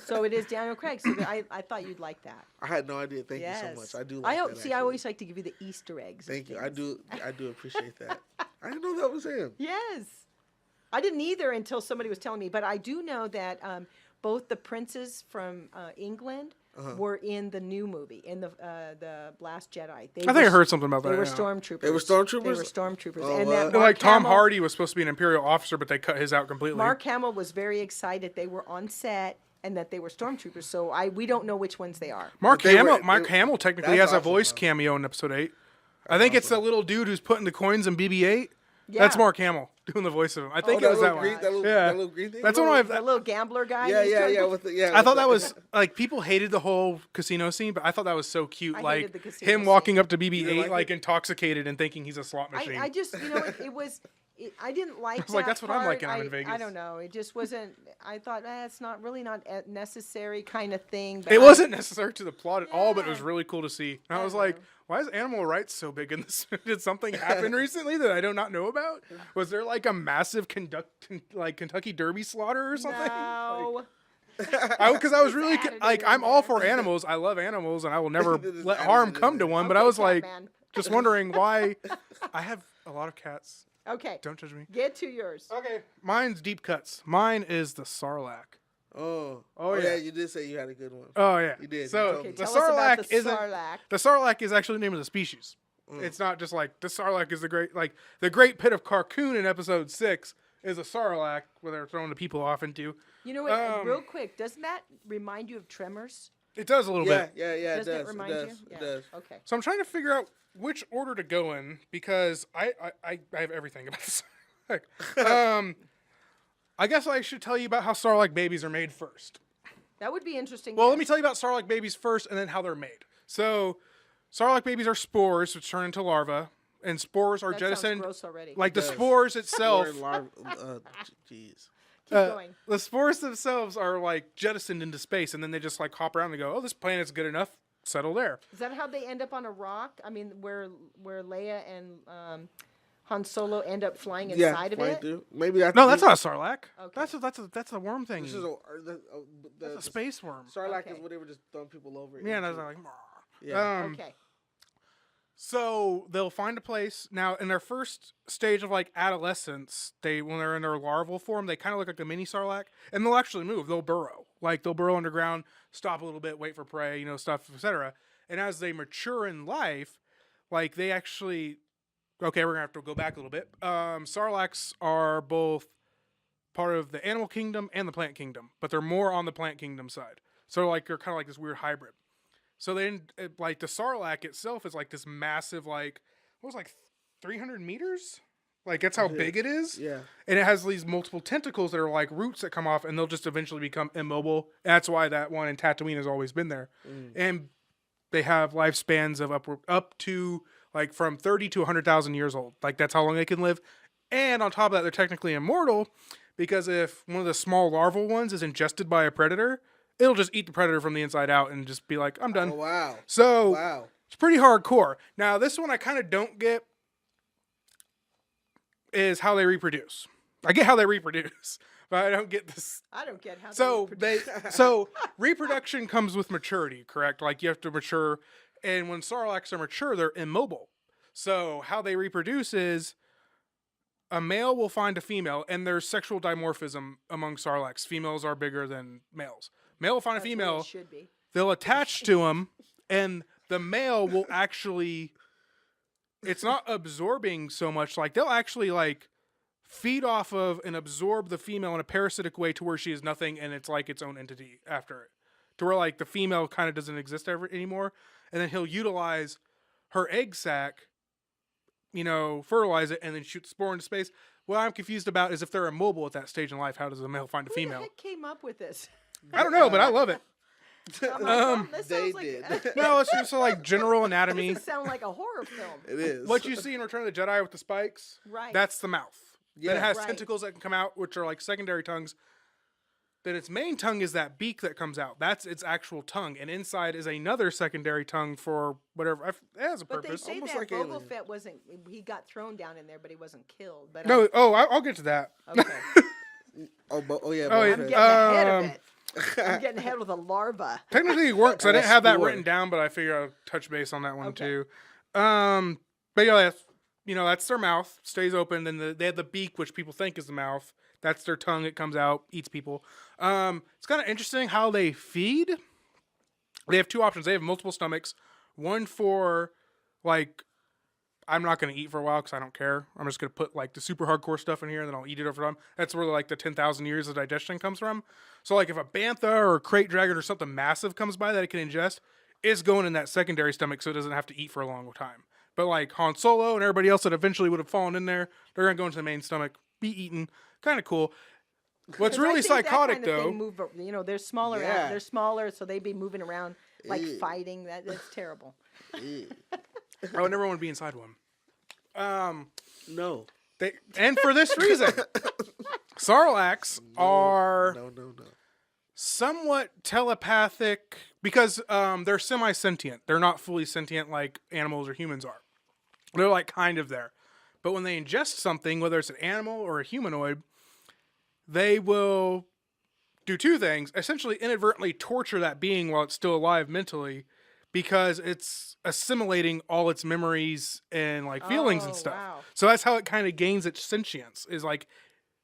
So it is Daniel Craig. So I thought you'd like that. I had no idea. Thank Yes. you so much. I do. Like that, I actually. always like to give you the Easter eggs. of Thank you. I things. do. I do appreciate that. I didn't know that was him. Yes. I didn't either until somebody was telling me. But I do know that both the princes from England were in the new movie, in the Last Jedi. I think I heard something about that. They were yeah. stormtroopers. They were stormtroopers? They were stormtroopers. Oh, and what? that They're like Tom Hamill, Hardy was supposed to be an Imperial officer, but they cut his out completely. Mark Hamill was very excited they were on set and that they were stormtroopers. So we don't know which ones they are. Mark They Hamill. were- Mark they- Hamill technically that's has a awesome, voice though. cameo in episode 8. I think it's the little dude who's putting the coins in BB-8. Yeah. That's Mark Hamill doing the voice of him. I think it was that one. Green, that little, Yeah. that little green thing. That's one of The my. little gambler guy. Yeah, he's yeah, trying yeah. to- With the, yeah. I with thought the- that was like people hated the whole casino scene, but I thought that was so cute. I Like hated the casino him scene. walking up to You BB-8 didn't like it? intoxicated and thinking he's a slot machine. I just, it was. I didn't like. was like, that that's what I'm like part. when I'm in I Vegas. don't know. It just wasn't. I thought it's not really not a necessary kind of thing. But It wasn't necessary to the plot at all, but it was Yeah. really cool to see. And I I was don't like, know. why is animal rights so big in this? Did something happen recently that I do not know about? Was there like a massive Kentucky Derby slaughter or something? No. Because I was really added like, in I'm all there. for animals. I love animals, and I will never Just let added harm it in come to there. one. But I Okay, was like, Catman. just wondering why. I have a lot of cats. Okay. Don't judge me. Get to yours. Okay, mine's deep cuts. Mine is the Sarlacc. Oh, yeah. You did say you had a good one. Oh yeah, You did. So You told Okay, me. the tell us about Sarlacc the isn't. Sarlacc. The Sarlacc is actually the name of the species. It's not just like the Sarlacc is the great pit of Carcoon in episode 6 is a Sarlacc where they're throwing the people off into. You know what? Real quick, doesn't that remind you of Tremors? It does a little Yeah, bit. yeah, yeah. It Doesn't does. it remind It does. you? It does. Okay. So I'm trying to figure out which order to go in because I have everything about the Sarlacc. I guess I should tell you about how Sarlacc babies are made first. That would be interesting. Well, let me tell you about Sarlacc babies first and then how they're made. So Sarlacc babies are spores which turn into larvae, and spores are That sounds jettisoned. gross already. Like the does. spores itself. Jeez. Keep going. The spores themselves are like jettisoned into space, and then they just like hop around and go, "Oh, this planet's good enough. Settle there." Is that how they end up on a rock? I mean, where Leia and Han Solo end up flying Yeah, inside of flying it? through. Maybe that's No, that's not a Sarlacc. Okay. That's a worm thing. This is a, That's a space worm. Sarlacc Okay. is what they were just throwing people over. Yeah, into. that's like. Yeah. Okay. So they'll find a place now in their first stage of like adolescence. When they're in their larval form, they kind of look like a mini Sarlacc, and they'll actually move. They'll burrow, like they'll burrow underground, stop a little bit, wait for prey, stuff, etc. And as they mature in life, like they actually, okay, we're gonna have to go back a little bit. Sarlaccs are both part of the animal kingdom and the plant kingdom, but they're more on the plant kingdom side. So like they're kind of like this weird hybrid. So then, like the Sarlacc itself is like this massive, like what was it, like 300 meters. Like that's how big it is. Yeah. And it has these multiple tentacles that are like roots that come off, and they'll just eventually become immobile. That's why that one in Tatooine has always been there. And they have lifespans of up to like from 30 to 100,000 years old. Like that's how long they can live. And on top of that, they're technically immortal because if one of the small larval ones is ingested by a predator, it'll just eat the predator from the inside out and just be like, I'm done. Oh, wow. So Wow. it's pretty hardcore. Now, this one I kind of don't get is how they reproduce. I get how they reproduce, but I don't get this. I don't get how. So they so reproduction comes with maturity, correct? Like you have to mature, and when Sarlaccs are mature, they're immobile. So how they reproduce is a male will find a female, and there's sexual dimorphism among Sarlaccs. Females are bigger than males. Male will find a female. should be. They'll attach to him, and the male will actually. It's not absorbing so much. Like they'll actually like feed off of and absorb the female in a parasitic way to where she is nothing, and it's like its own entity after it. To where like the female kind of doesn't exist anymore, and then he'll utilize her egg sac, fertilize it, and then shoot the spore into space. What I'm confused about is if they're immobile at that stage in life, how does a male find a Who female? the heck came up with this? I don't know, but I love it. I'm like, well, this They sounds like, did. No, it's just like general anatomy. Doesn't sound like a horror film. It is. What you see in Return of the Jedi with the spikes, Right. that's the mouth. Then it Yeah. has Right. tentacles that can come out, which are like secondary tongues. Then its main tongue is that beak that comes out. That's its actual tongue. And inside is another secondary tongue for whatever. It has a But they purpose. say Almost that like Boba Alien. Fett wasn't. He got thrown down in there, but he wasn't killed. But No, I'll get to that. okay. Oh yeah. Oh, Boba yeah. I'm Fett. getting ahead of Um, it. I'm getting ahead with a larva. Technically it works. I And a didn't have that spore. written down, but I figured I'd touch base on that one Okay. too. But yeah, that's their mouth stays open. Then they have the beak, which people think is the mouth. That's their tongue. It comes out, eats people. It's kind of interesting how they feed. They have two options. They have multiple stomachs. One for, like, I'm not going to eat for a while because I don't care. I'm just going to put, like, the super hardcore stuff in here, and then I'll eat it over time. That's where, like, the 10,000 years of digestion comes from. So, like, if a bantha or a crate dragon or something massive comes by that it can ingest, it's going in that secondary stomach so it doesn't have to eat for a long time. But, like, Han Solo and everybody else that eventually would have fallen in there, they're going to go into the main stomach, be eaten. Kind of cool. What's 'Cause I really think that psychotic, kind of thing though... they're smaller. Yeah. They're smaller, so they'd be moving around, like, Ew. fighting. That's terrible. I would never want to be inside one. No. And for this reason, Sarlaccs are No. somewhat telepathic because they're semi-sentient. They're not fully sentient like animals or humans are. They're like kind of there. But when they ingest something, whether it's an animal or a humanoid, they will do two things. Essentially inadvertently torture that being while it's still alive mentally because it's assimilating all its memories and like feelings and stuff. Wow. So that's how it kind of gains its sentience is like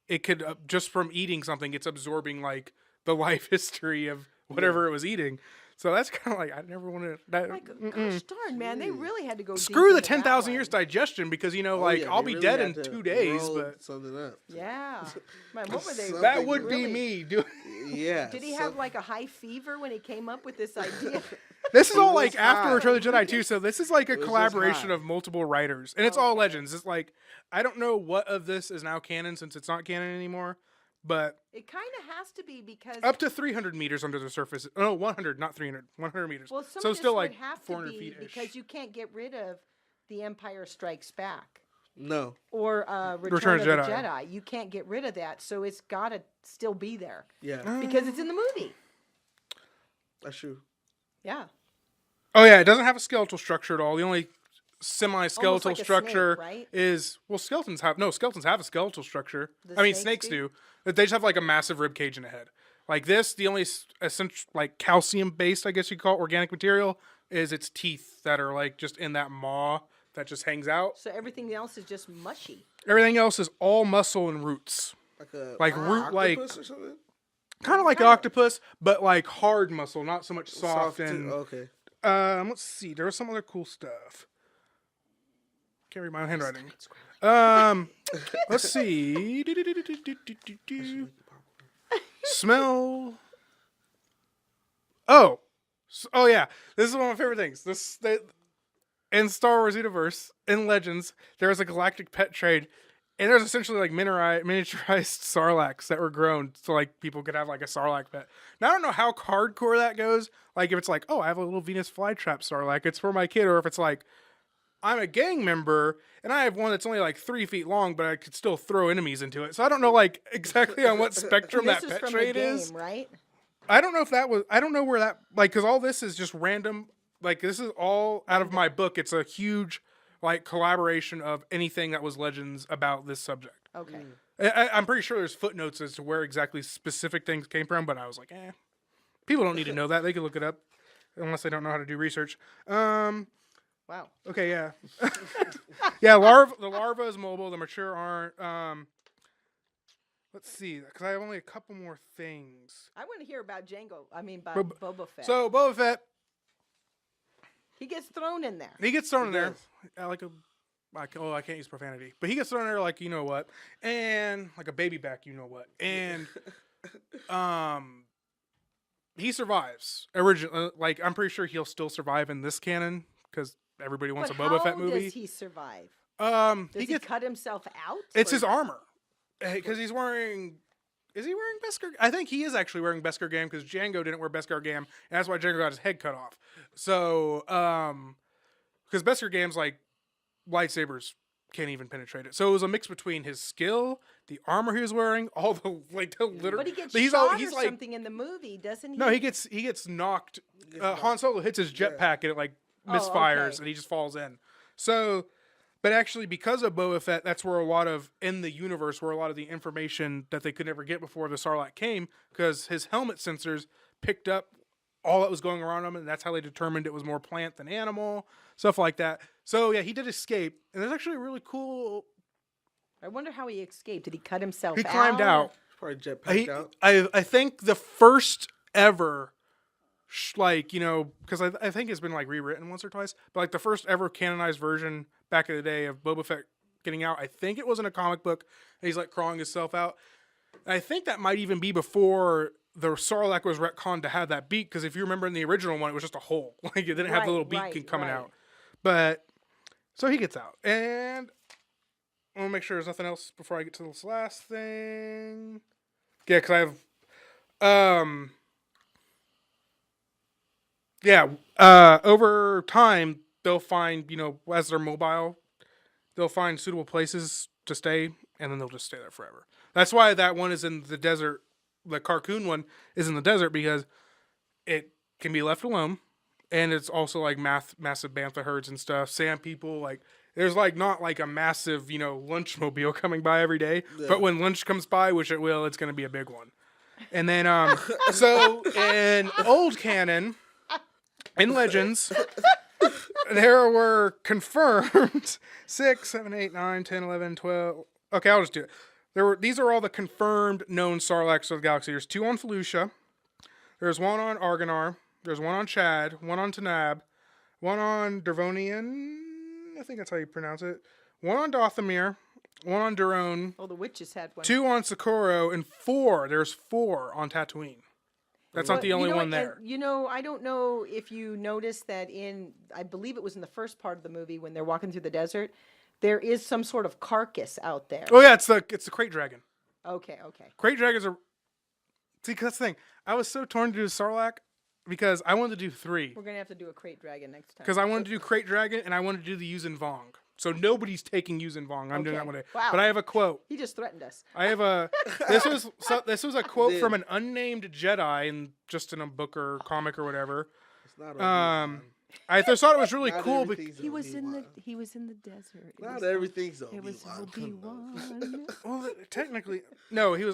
it could just from eating something, it's absorbing like the life history of whatever it was eating. So that's kind of like, I never want to... Like, gosh darn, man, they really had to go deep Screw the into that 10,000 one. years digestion because, you know, Oh, like, yeah, I'll they be really dead had in to 2 days, roll but... something up. Yeah. Man, what were they? Something That would really- be me doing... Yeah. Did he have like a high fever when he came up with this idea? This is He all was like after high. Return of the Jedi too, so this is like a It was just collaboration high. of multiple writers, and it's all legends. It's like I don't know what of this is now canon since it's not canon anymore, but It kind of has to be because up to 300 meters under the surface. No, 100, not 300, 100 meters. well, some so of this still would like have to 400 be feet because you can't get rid of the Empire Strikes Back No. or Return of the Jedi. You can't get rid of that, so it's got to still be there Yeah. because it's in the movie. That's true. Yeah. Oh yeah, it doesn't have a skeletal structure at all. The only semi-skeletal like a snake, structure right? is skeletons have a skeletal structure. The I mean, snakes snakes do? do. But they just have like a massive rib cage in the head. Like this, the only essential like calcium-based, I guess you call it, organic material is its teeth that are like just in that maw that just hangs out. So everything else is just mushy. Everything else is all muscle and roots. Like root, like octopus or something? kind of like an octopus, but like hard muscle, not so much soft too. and. Okay. Let's see. There was some other cool stuff. Can't read my own handwriting. Let's see. Smell. Oh, yeah. This is one of my favorite things. In Star Wars universe, in Legends, there was a galactic pet trade, and there's essentially like miniaturized Sarlaccs that were grown so like people could have like a Sarlacc pet. Now I don't know how hardcore that goes. Like if it's like, oh, I have a little Venus flytrap Sarlacc, it's for my kid, or if it's like, I'm a gang member and I have one that's only like 3 feet long, but I could still throw enemies into it. So I don't know like exactly on what spectrum This that is pet from trade the game, is. right? I don't know if that was. I don't know where that because all this is just random. Like this is all out of my book. It's a huge like collaboration of anything that was Legends about this subject. Okay. I'm pretty sure there's footnotes as to where exactly specific things came from, but I was like, people don't need to know that. They can look it up unless they don't know how to do research. Wow. Okay, yeah. Yeah, the larva is mobile, the mature aren't. Let's see, because I have only a couple more things. I want to hear about Jango. I mean, about Boba Fett. So, Boba Fett, he gets thrown in there. he gets thrown in there. does. I can't use profanity. But he gets thrown in there like you know what. And like a baby back, you know what. And he survives. Originally, like I'm pretty sure he'll still survive in this canon because everybody wants But a Boba Fett how movie. does he survive? Does Does he cut himself out? It's Or- his armor. Because he's wearing... Is he wearing Beskar? I think he is actually wearing Beskar Gam because Django didn't wear Beskar Gam, and that's why Django got his head cut off. So, because Beskar Gam's like lightsabers can't even penetrate it. So it was a mix between his skill, the armor he was wearing, all the like the literal. But he gets he's shot he's or like something in the movie, doesn't he? no, he gets knocked. Han Solo hits his jetpack and it like misfires okay. and he just falls in. So. But actually, because of Boba Fett, that's where a lot of, in the universe, where a lot of the information that they could never get before the Sarlacc came, because his helmet sensors picked up all that was going around him, and that's how they determined it was more plant than animal, stuff like that. So, yeah, he did escape. And there's actually a really cool I wonder how he escaped. Did he cut himself He out? climbed out. Probably jetpacked out. I think the first ever, like, you know, because I think it's been like rewritten once or twice, but like the first ever canonized version back in the day of Boba Fett getting out, I think it was in a comic book, and he's like crawling himself out. And I think that might even be before the Sarlacc was retconned to have that beak, because if you remember in the original one, it was just a hole. Like, it didn't have the little beak coming out. But, so he gets out. And I want to make sure there's nothing else before I get to this last thing. Yeah, because I have... over time, they'll find, you know, as they're mobile, they'll find suitable places to stay, and then they'll just stay there forever. That's why that one is in the desert. The Carcoon one is in the desert, because it can be left alone, and it's also like massive bantha herds and stuff. Sand people, like, there's like not like a massive, you know, lunch mobile coming by every day, but when lunch comes by, which it will, it's going to be a big one. And then, so in old canon, in Legends, there were confirmed 6, 7, 8, 9, 10, 11, 12. Okay, I'll just do it. These are all the confirmed known Sarlaccs of the galaxy. There's 2 on Felucia. There's 1 on Argonar. There's 1 on Chad. 1 on Tanab. 1 on Dervonian. I think that's how you pronounce it. 1 on Dothamir. 1 on Daron. Oh, the witches had one. 2 on Socorro, and 4. There's 4 on Tatooine. That's not the only one there. You know, I don't know if you noticed that I believe it was in the first part of the movie when they're walking through the desert, there is some sort of carcass out there. Oh yeah, it's the crate dragon. Okay. Crate dragons are... See, 'cause that's the thing. I was so torn to do Sarlacc because I wanted to do 3. We're going to have to do a crate dragon next time. Because I wanted to do crate dragon and I wanted to do the Yuuzhan Vong. So nobody's taking Yuuzhan Vong. I'm doing that one day. Wow. But I have a quote. He just threatened us. I have a... This was a quote from an unnamed Jedi just in a book or comic or whatever. It's not I just thought it was really Not cool. everything's He was in Obi-Wan. the desert. Not everything's It was Obi-Wan. Obi-Wan. Well, technically, no, it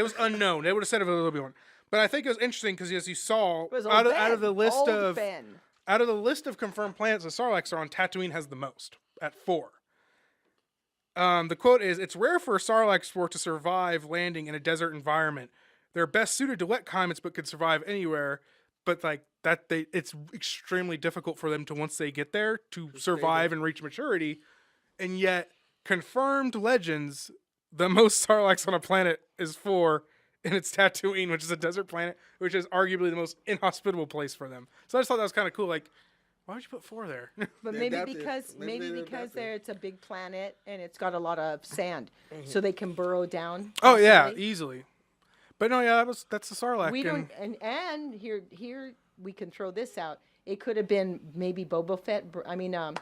was unknown. They would have said it was Obi-Wan. But I think it was interesting because, as you saw, It was out old of the Ben. list Old of Ben. out of the list of confirmed planets the Sarlaccs are on, Tatooine has the most at 4. The quote is, "It's rare for a Sarlacc spore to survive landing in a desert environment. They're best suited to wet climates, but could survive anywhere. But like that, it's extremely difficult for them to, once they get there, to survive and reach maturity. And yet, confirmed legends, the most Sarlaccs on a planet is 4, and it's Tatooine, which is a desert planet, which is arguably the most inhospitable place for them. So I just thought that was kind of cool. Like, why would you put 4 there? But They maybe adapted. because Maybe they adapted. it's a big planet and it's got a lot of sand, so they can burrow down. Oh yeah, possibly. easily. But no, yeah, that's the Sarlacc. We don't, and here we can throw this out. It could have been maybe Boba Fett. I mean, I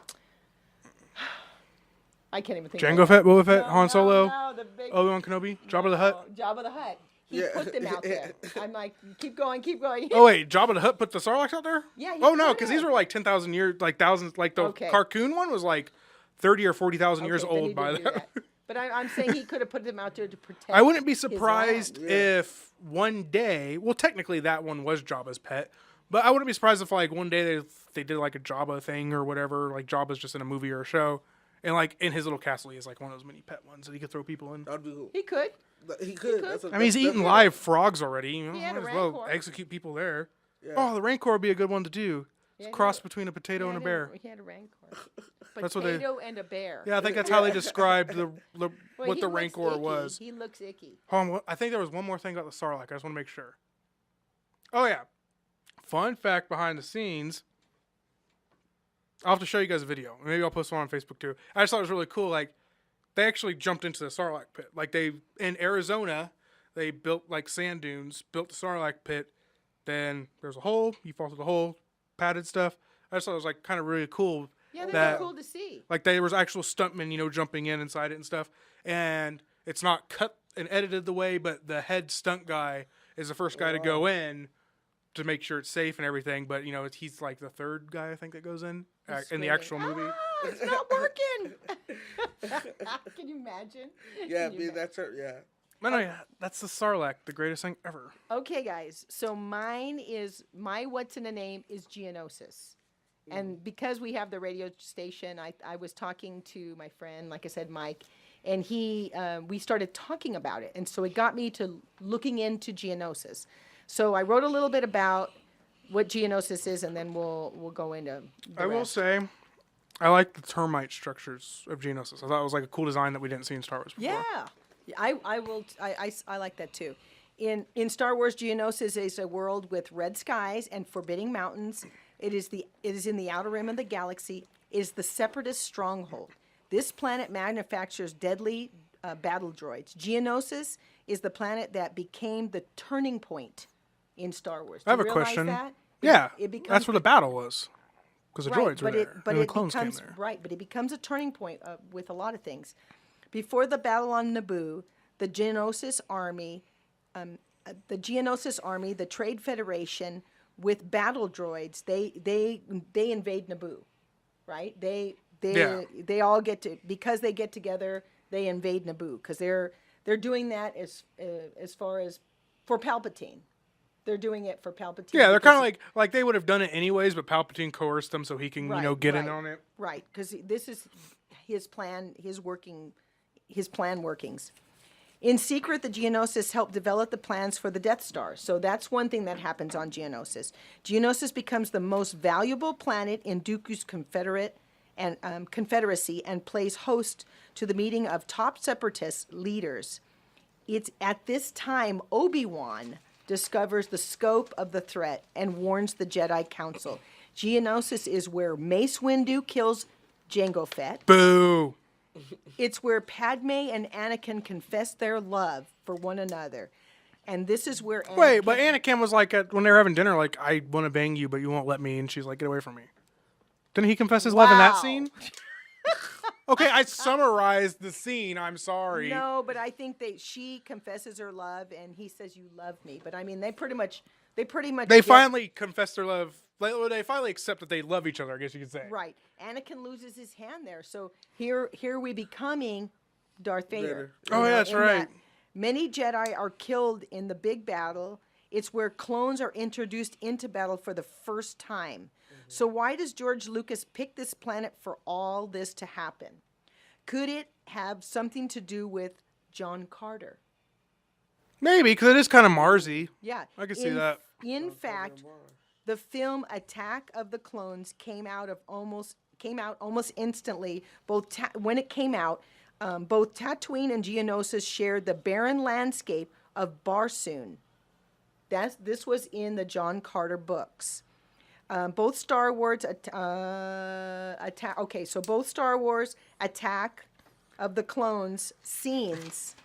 can't even think. Jango Fett, Boba Fett, Han Solo, No, the big Obi-Wan Kenobi, Jabba the Hutt. Jabba the Hutt. He Yeah. put them out there. I'm like, keep going. Oh wait, Jabba the Hutt put the Sarlaccs out there? Yeah, he Oh no, could because have. these were like 10,000 years, like thousands. Like the Okay. Carcoon one was like 30 or 40,000 years Okay, then he old by did do then. that. But I'm saying he could have put them out there to protect. I wouldn't be his surprised land. if one day, well, technically that one was Jabba's pet, but I wouldn't be surprised if like one day they did like a Jabba thing or whatever. Like Jabba's just in a movie or a show, and like in his little castle, he has like one of those mini pet ones that he could throw people in. That'd be cool. He could. He could. That's I mean, he's eating live frogs already. You know, He had might a as well Rancor. execute people there. Yeah. Oh, the Rancor would be a good one to do. It's Yeah, a cross between a potato and a bear. He had a Rancor. That's what they- Potato and a bear. Yeah, I think that's how they described the Well, what he the looks Rancor icky. was. He looks icky. Hold on, I think there was one more thing about the Sarlacc. I just want to make sure. Oh yeah, fun fact behind the scenes. I'll have to show you guys a video. Maybe I'll post one on Facebook too. I just thought it was really cool. Like, they actually jumped into the Sarlacc pit. Like, in Arizona, they built like sand dunes, built the Sarlacc pit. Then there's a hole. You fall through the hole, padded stuff. I just thought it was like kind of really cool. Yeah, they're that cool to see. like there was actual stuntmen, jumping inside it and stuff. And it's not cut and edited the way, but the head stunt guy is the first guy to go in to make sure it's safe and everything. But he's like the third guy I think that goes in the Screaming, actual movie. "Ah, it's not working. Can you imagine? Yeah, Can you man, imagine? that's her. Yeah. But no, yeah, that's the Sarlacc, the greatest thing ever. Okay, guys. So my what's in a name is Geonosis. And because we have the radio station, I was talking to my friend, like I said, Mike, and we started talking about it, and so it got me to looking into Geonosis. So I wrote a little bit about what Geonosis is, and then we'll go into the I will rest. say, I like the termite structures of Geonosis. I thought it was like a cool design that we didn't see in Star Wars before. Yeah, I like that too. In Star Wars, Geonosis is a world with red skies and forbidding mountains. It is in the outer rim of the galaxy. It is the Separatist stronghold. This planet manufactures deadly battle droids. Geonosis is the planet that became the turning point in Star Wars. Do I have you a realize question. that? Yeah, it becomes that's where the battle was. Because the droids were there, but and the it clones becomes came there. right, but it becomes a turning point with a lot of things. Before the battle on Naboo, the Geonosis army, the Trade Federation, with battle droids, they invade Naboo, right? They all get to, because they get together, they invade Naboo because they're doing that as far as for Palpatine. They're doing it for Palpatine. Yeah, they're because- kind of like they would have done it anyways, but Palpatine coerced them so he can get in on it. Right, because this is his plan, his plan workings. In secret, the Geonosis helped develop the plans for the Death Star. So that's one thing that happens on Geonosis. Geonosis becomes the most valuable planet in Dooku's Confederacy and plays host to the meeting of top Separatist leaders. It's at this time Obi-Wan discovers the scope of the threat and warns the Jedi Council. Geonosis is where Mace Windu kills Jango Fett. Boo! It's where Padme and Anakin confess their love for one another. And this is where Anakin... Wait, but Anakin was like, when they were having dinner, like, I want to bang you, but you won't let me. And she's like, get away from me. Didn't he confess his love in that Wow. scene? Okay, I summarized the scene. I'm sorry. No, but I think she confesses her love, and he says, "You love me." But I mean, they pretty much. They They finally confess their love. They finally accept that they love each other, I guess you could say. Right. Anakin loses his hand there, so here we becoming Darth Vader. Oh, yeah, that's in right. that many Jedi are killed in the big battle. It's where clones are introduced into battle for the first time. So why does George Lucas pick this planet for all this to happen? Could it have something to do with John Carter? Maybe, because it is kind of Marsy. Yeah. I can see that. In fact, the film Attack of the Clones came out almost instantly. When it came out, both Tatooine and Geonosis shared the barren landscape of Barsoom. This was in the John Carter books. Both Star Wars both Star Wars Attack of the Clones scenes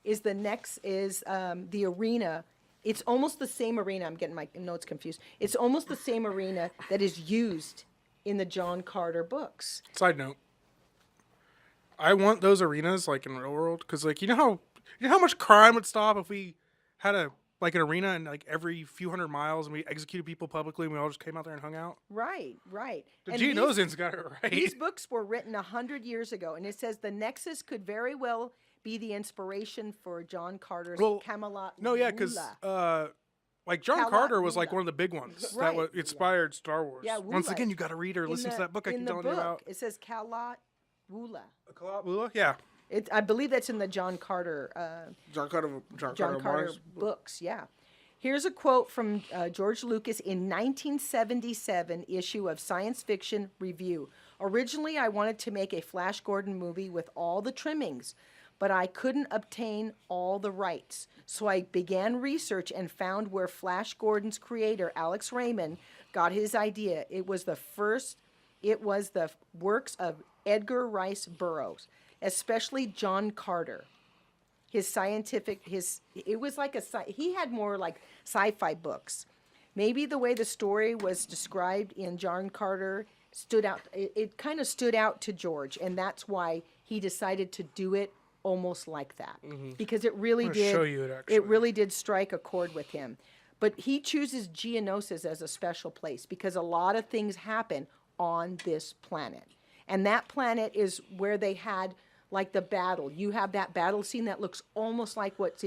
is the arena. It's almost the same arena. I'm getting my notes confused. It's almost the same arena that is used in the John Carter books. Side note. I want those arenas like in real world because like you know how much crime would stop if we had an arena in like every few hundred miles and we executed people publicly and we all just came out there and hung out. Right. The And Geonosians got it right. These books were written 100 years ago, and it says the Nexus could very well be the inspiration for John Carter's Camelot. No, yeah, because John Carter was like one of the big ones Right. that inspired Star Wars. Yeah, Once Wula. again, you got to read or listen to that book I keep telling you about. It says Camelot Wula. Kalabula? Yeah. I believe that's in the John Carter John Carter Mars. books. Yeah. Here's a quote from George Lucas in 1977 issue of Science Fiction Review. Originally, I wanted to make a Flash Gordon movie with all the trimmings, but I couldn't obtain all the rights. So I began research and found where Flash Gordon's creator, Alex Raymond, got his idea. It was the works of Edgar Rice Burroughs, especially John Carter. He had more like sci-fi books. Maybe the way the story was described in John Carter stood out. It kind of stood out to George, and that's why he decided to do it almost like that, because it really did. show you it, actually. It really did strike a chord with him. But he chooses Geonosis as a special place because a lot of things happen on this planet, and that planet is where they had like the battle. You have that battle scene that looks almost like what's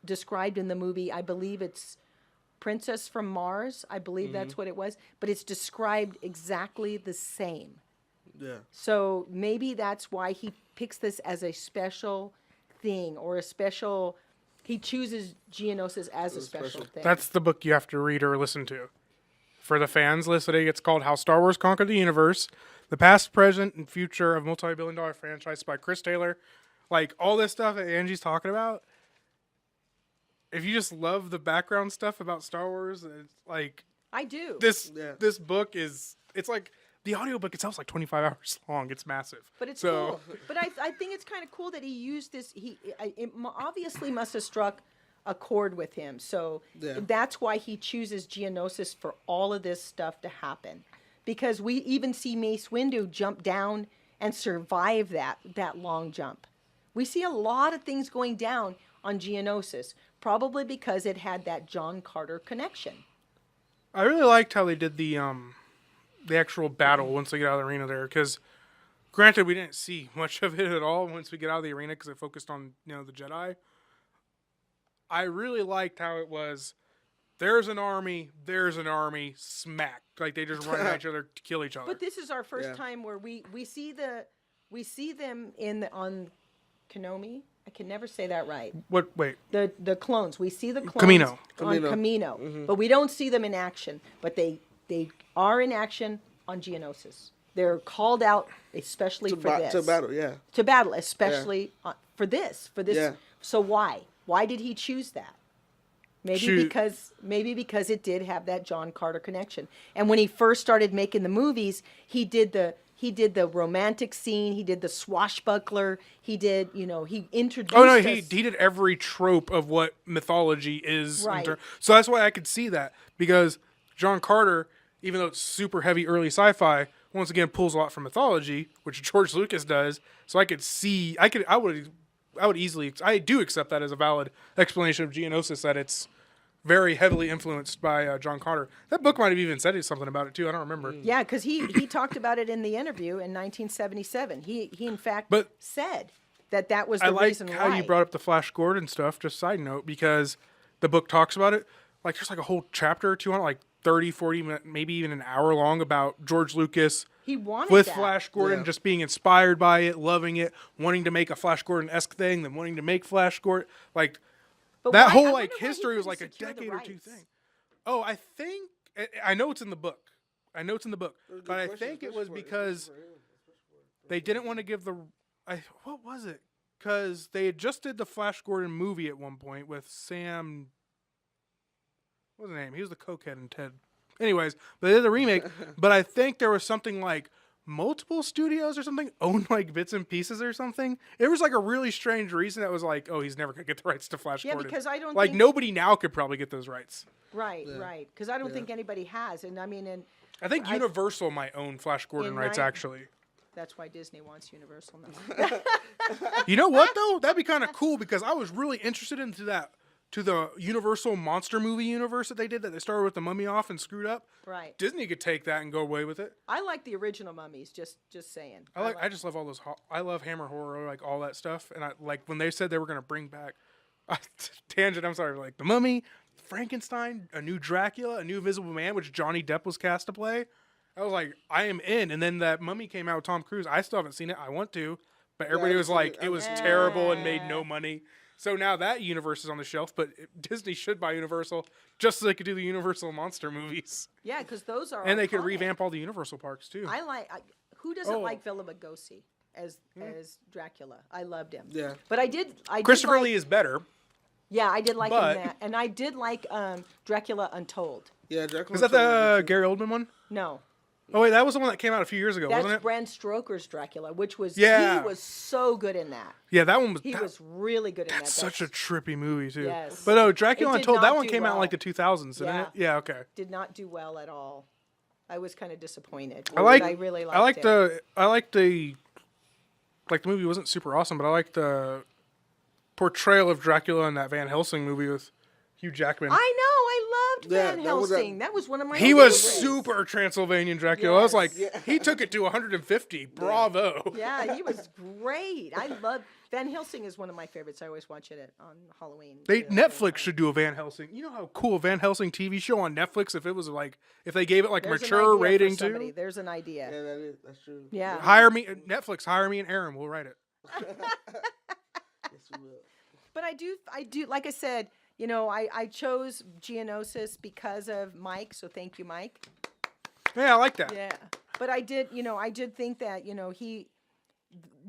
described in the movie. I believe it's Princess from Mars. I believe that's what it was, but it's described exactly the same. Yeah. So maybe that's why he picks this as a special thing or a special. He chooses Geonosis as a special thing. That's the book you have to read or listen to. For the fans listening, it's called How Star Wars Conquered the Universe, The Past, Present, and Future of Multi-Billion-Dollar Franchise by Chris Taylor. Like, all this stuff that Angie's talking about, if you just love the background stuff about Star Wars, it's like... I do. This book is... It's like... The audiobook itself is like 25 hours long. It's massive. But it's cool. But I think it's kind of cool that he used this. It obviously must have struck a chord with him. So that's why he chooses Geonosis for all of this stuff to happen. Because we even see Mace Windu jump down and survive that long jump. We see a lot of things going down on Geonosis, probably because it had that John Carter connection. I really liked how they did the actual battle once they get out of the arena there, because granted we didn't see much of it at all once we get out of the arena because it focused on the Jedi. I really liked how it was there's an army, smack, like they just run at each other to kill each other. But this is our first time where we see them on Kenomi. I can never say that right. What? Wait. The clones. We see the clones Camino. on Camino, but we don't see them in action. But they are in action on Geonosis. They're called out especially for this. To battle, yeah. To battle, especially for this. Yeah. So why? Why did he choose that? Maybe because it did have that John Carter connection. And when he first started making the movies, he did the romantic scene, he did the swashbuckler, he introduced Oh no, he did every trope of what mythology is. Right. So that's why I could see that, because John Carter, even though it's super heavy early sci-fi, once again pulls a lot from mythology, which George Lucas does. So I do accept that as a valid explanation of Geonosis, that it's very heavily influenced by John Carter. That book might have even said something about it too. I don't remember. Yeah, because he talked about it in the interview in 1977. He in fact said that was the reason why. I like how you brought up the Flash Gordon stuff. Just side note, because the book talks about it. Like there's like a whole chapter or two on it, like 30, 40 minutes, maybe even an hour long, about George Lucas. He wanted with that. Flash Gordon, just being inspired by it, loving it, wanting to make a Flash Gordon-esque thing, then wanting to make Flash Gordon. Like, but that why? whole I like wonder why history he was like a couldn't secure decade the or two rights. thing. Oh, I know it's in the book. But I think it was because they didn't want to give what was it? Because they had just did the Flash Gordon movie at one point with Sam. What was his name? He was the cokehead in Ted. Anyways, but they did the remake. But I think there was something like multiple studios or something owned like bits and pieces or something. It was like a really strange reason that was like, oh, he's never gonna get the rights to Flash Gordon. Because I don't like think... nobody now could probably get those rights. Right. Because I don't think anybody has, and I mean, I think Universal might own Flash Gordon rights actually. That's why Disney wants Universal now. You know what though? That'd be kind of cool, because I was really interested into that. To the Universal monster movie universe that they did, that they started with the Mummy off and screwed up. Right. Disney could take that and go away with it. I like the original Mummies. Just saying. I just love all those. I love Hammer horror, like all that stuff. And I like when they said they were going to bring back tangent. I'm sorry, like the Mummy, Frankenstein, a new Dracula, a new Invisible Man, which Johnny Depp was cast to play. I was like, I am in. And then that Mummy came out with Tom Cruise. I still haven't seen it. I want to, but everybody was like, it was terrible and made no money. So now that universe is on the shelf, but Disney should buy Universal just so they could do the Universal monster movies. Yeah, because those are and they could revamp all the Universal parks too. Who doesn't like Bela Lugosi as Dracula? I loved him. Yeah, but I did. Christopher Lee is better. Yeah, I did like him that, and I did like Dracula Untold. Yeah, Dracula. Is that the Gary Oldman one? No. Oh wait, that was the one that came out a few years ago, wasn't it? That's Bram Stoker's Dracula, which was he was so good in that. Yeah, that one was. He was really good in that. That's such a trippy movie too. Yes. But Dracula Untold, that one came out in like the 2000s, didn't it? Yeah. Okay. Did not do well at all. I was kind of disappointed. I really liked it. Like the movie wasn't super awesome, but I liked the portrayal of Dracula in that Van Helsing movie with Hugh Jackman. I know. I loved Yeah, Van that was Helsing. That was one of my He was favorites. super Transylvanian Dracula. I was like, Yes. he took it to 150. Bravo. Yeah, he was great. I love Van Helsing is one of my favorites. I always watch it on Halloween. They you know, Netflix should do a Van Helsing. You know how cool a Van Helsing TV show on Netflix if it was like if they gave it like a There's an mature idea for rating somebody. too. There's an idea. Yeah, that's true. Yeah. Hire me Netflix. Hire me and Aaron. We'll write it. Yes, we will. But I do. Like I said, you know, I chose Geonosis because of Mike. So thank you, Mike. Yeah, I like that. Yeah. But I did think that,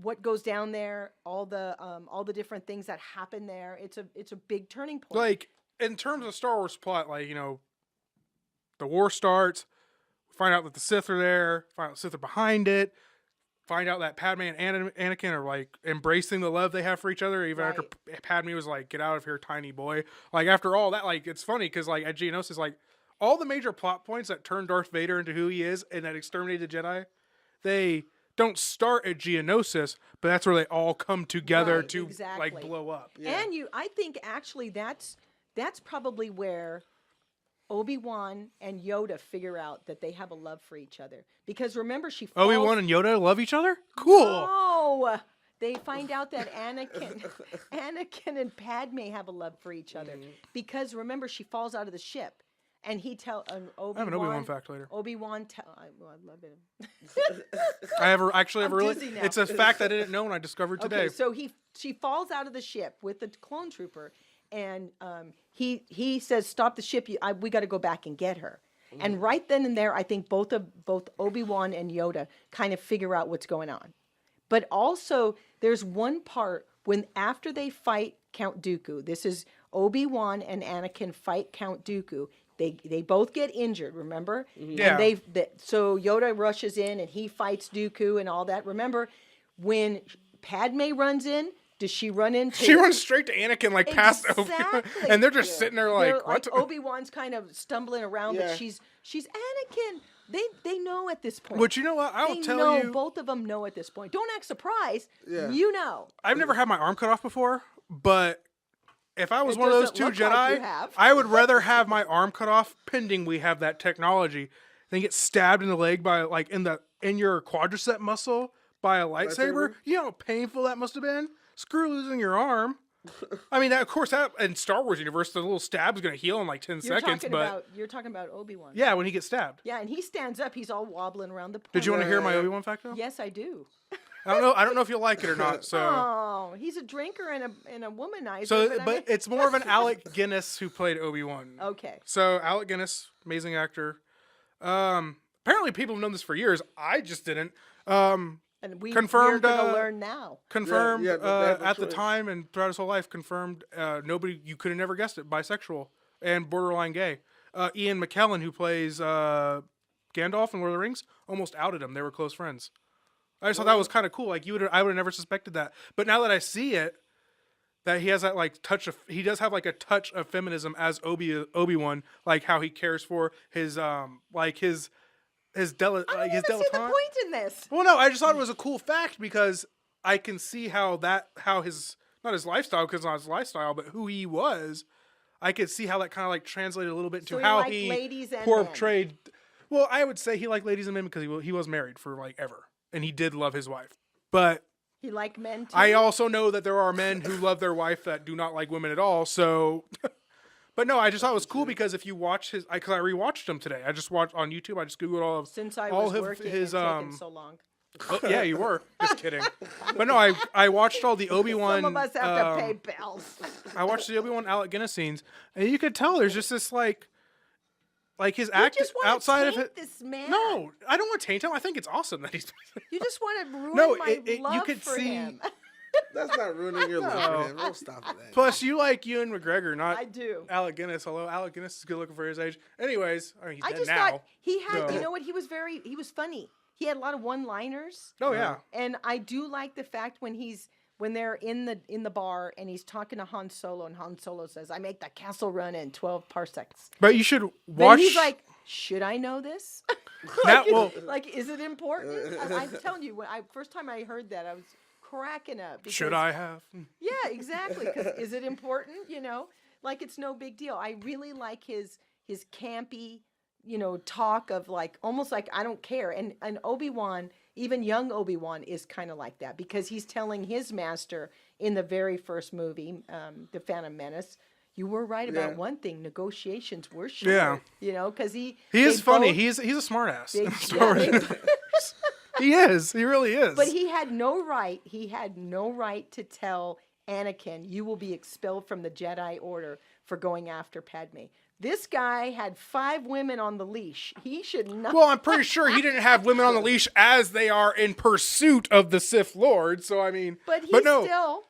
what goes down there, all the different things that happen there. It's a big turning point. Like in terms of Star Wars plot, like the war starts. Find out that the Sith are there. Find out the Sith are behind it. Find out that Padme and Anakin are like embracing the love they have for each other, even after Padme was like, "Get out of here, tiny boy." Like after all that, like it's funny because like at Geonosis, like all the major plot points that turn Darth Vader into who he is and that exterminated the Jedi, they don't start at Geonosis, but that's where they all come together Right, to exactly. like blow up. Yeah. And I think actually that's probably where Obi-Wan and Yoda figure out that they have a love for each other. Because remember, she falls... Obi-Wan and Yoda love each other? Cool. No! They find out that Anakin and Padme have a love for each other. Because remember, she falls out of the ship. And he Obi-Wan... I have an Obi-Wan fact later. Obi-Wan I love it. I really... dizzy now. It's a fact I didn't know and I discovered today. Okay, so she falls out of the ship with the clone trooper, and he says, "Stop the ship! We got to go back and get her." And right then and there, I think both Obi-Wan and Yoda kind of figure out what's going on. But also, there's one part when after they fight Count Dooku, this is Obi-Wan and Anakin fight Count Dooku. They both get injured, remember? Yeah. And so Yoda rushes in and he fights Dooku and all that. Remember, when Padme runs in, does she run into... She runs straight to Anakin, like past Obi-Wan. Exactly. And they're just sitting there like, They're what? Obi-Wan's kind of stumbling around, Yeah. but she's Anakin. They know at this point. Which, you know what? I'll They tell know, you. both of them know at this point. Don't act surprised. Yeah. You know. I've never had my arm cut off before, but if I was It one of those doesn't two look like you Jedi, have. I would rather have my arm cut off, pending we have that technology, than get stabbed in the leg by like in your quadricep muscle by a lightsaber. Lightsaber? You know how painful that must have been? Screw losing your arm. I mean, of course, that in Star Wars universe, the little stab is going to heal in like 10 seconds. But You're talking about Obi-Wan. yeah, when he gets stabbed. Yeah, and he stands up. He's all wobbling around the point. Did you want to hear my Yeah. Obi-Wan fact though? Yes, I do. I don't know if you'll like it or not. So, Oh, he's a drinker and a womanizer. but I mean- it's more of an Alec Guinness who played Obi-Wan. Okay. So Alec Guinness, amazing actor. Apparently people have known this for years. I just didn't. And we're Confirmed, going to learn now. Confirmed Yeah, they have no at the choice. time and throughout his whole life. Confirmed. You could have never guessed it. Bisexual and borderline gay. Ian McKellen, who plays Gandalf in Lord of the Rings, almost outed him. They were close friends. I just thought that was kind of cool. Like I would have never suspected that. But now that I see it, that he has that like touch of, he does have like a touch of feminism as Obi-Wan, like how he cares for his his I don't like his even see the dilettante. point in this. Well, no, I just thought it was a cool fact because I can see how his, not his lifestyle, because not his lifestyle, but who he was. I could see how that kind of like translated a little bit So into you how like he ladies and portrayed. Well, I would say he liked ladies and men because he was married for like ever, and he did love his wife. But He liked men too. I also know that there are men who love their wife that do not like women at all. So, but no, I just thought it was cool because if you watch because I rewatched him today. I just watched on YouTube. I just googled all of Since I all was of working his and taking so long. Oh, yeah, you were. Just kidding. But no, I watched all the Obi-Wan. Some of us have to pay bills. I watched the Obi-Wan Alec Guinness scenes, and you could tell there's just this like his You act just want outside to of taint it. this man. No, I don't want to taint him. I think it's awesome that he's. You just want to ruin No, my you love could for see- him. That's not ruining your No. love for him. Don't stop at that. Plus, you like Ewan McGregor, not I do. Alec Guinness. Although Alec Guinness is good looking for his age. Anyways, I mean he's I dead just now. thought he had, So- you know what? He was funny. He had a lot of one-liners. Oh yeah. And I do like the fact when they're in the bar and he's talking to Han Solo and Han Solo says, "I make the castle run in 12 parsecs." But you should Then watch. he's like, "Should I know this?" That will- like, is it important? I'm telling you, first time I heard that, I was cracking up. Because, should I have? Yeah, exactly. Because is it important? You know, like it's no big deal. I really like his campy, talk of like almost like I don't care. And Obi-Wan, even young Obi-Wan, is kind of like that because he's telling his master in the very first movie, The Phantom Menace, you were right about one thing: negotiations were short. Yeah. Because he is funny. both, He's a smartass. they, He is. He really is. but he had no right. He had no right to tell Anakin, "You will be expelled from the Jedi Order for going after Padme." This guy had 5 women on the leash. He should not. Well, I'm pretty sure he didn't have women on the leash as they are in pursuit of the Sith Lord. So I mean, but he no. still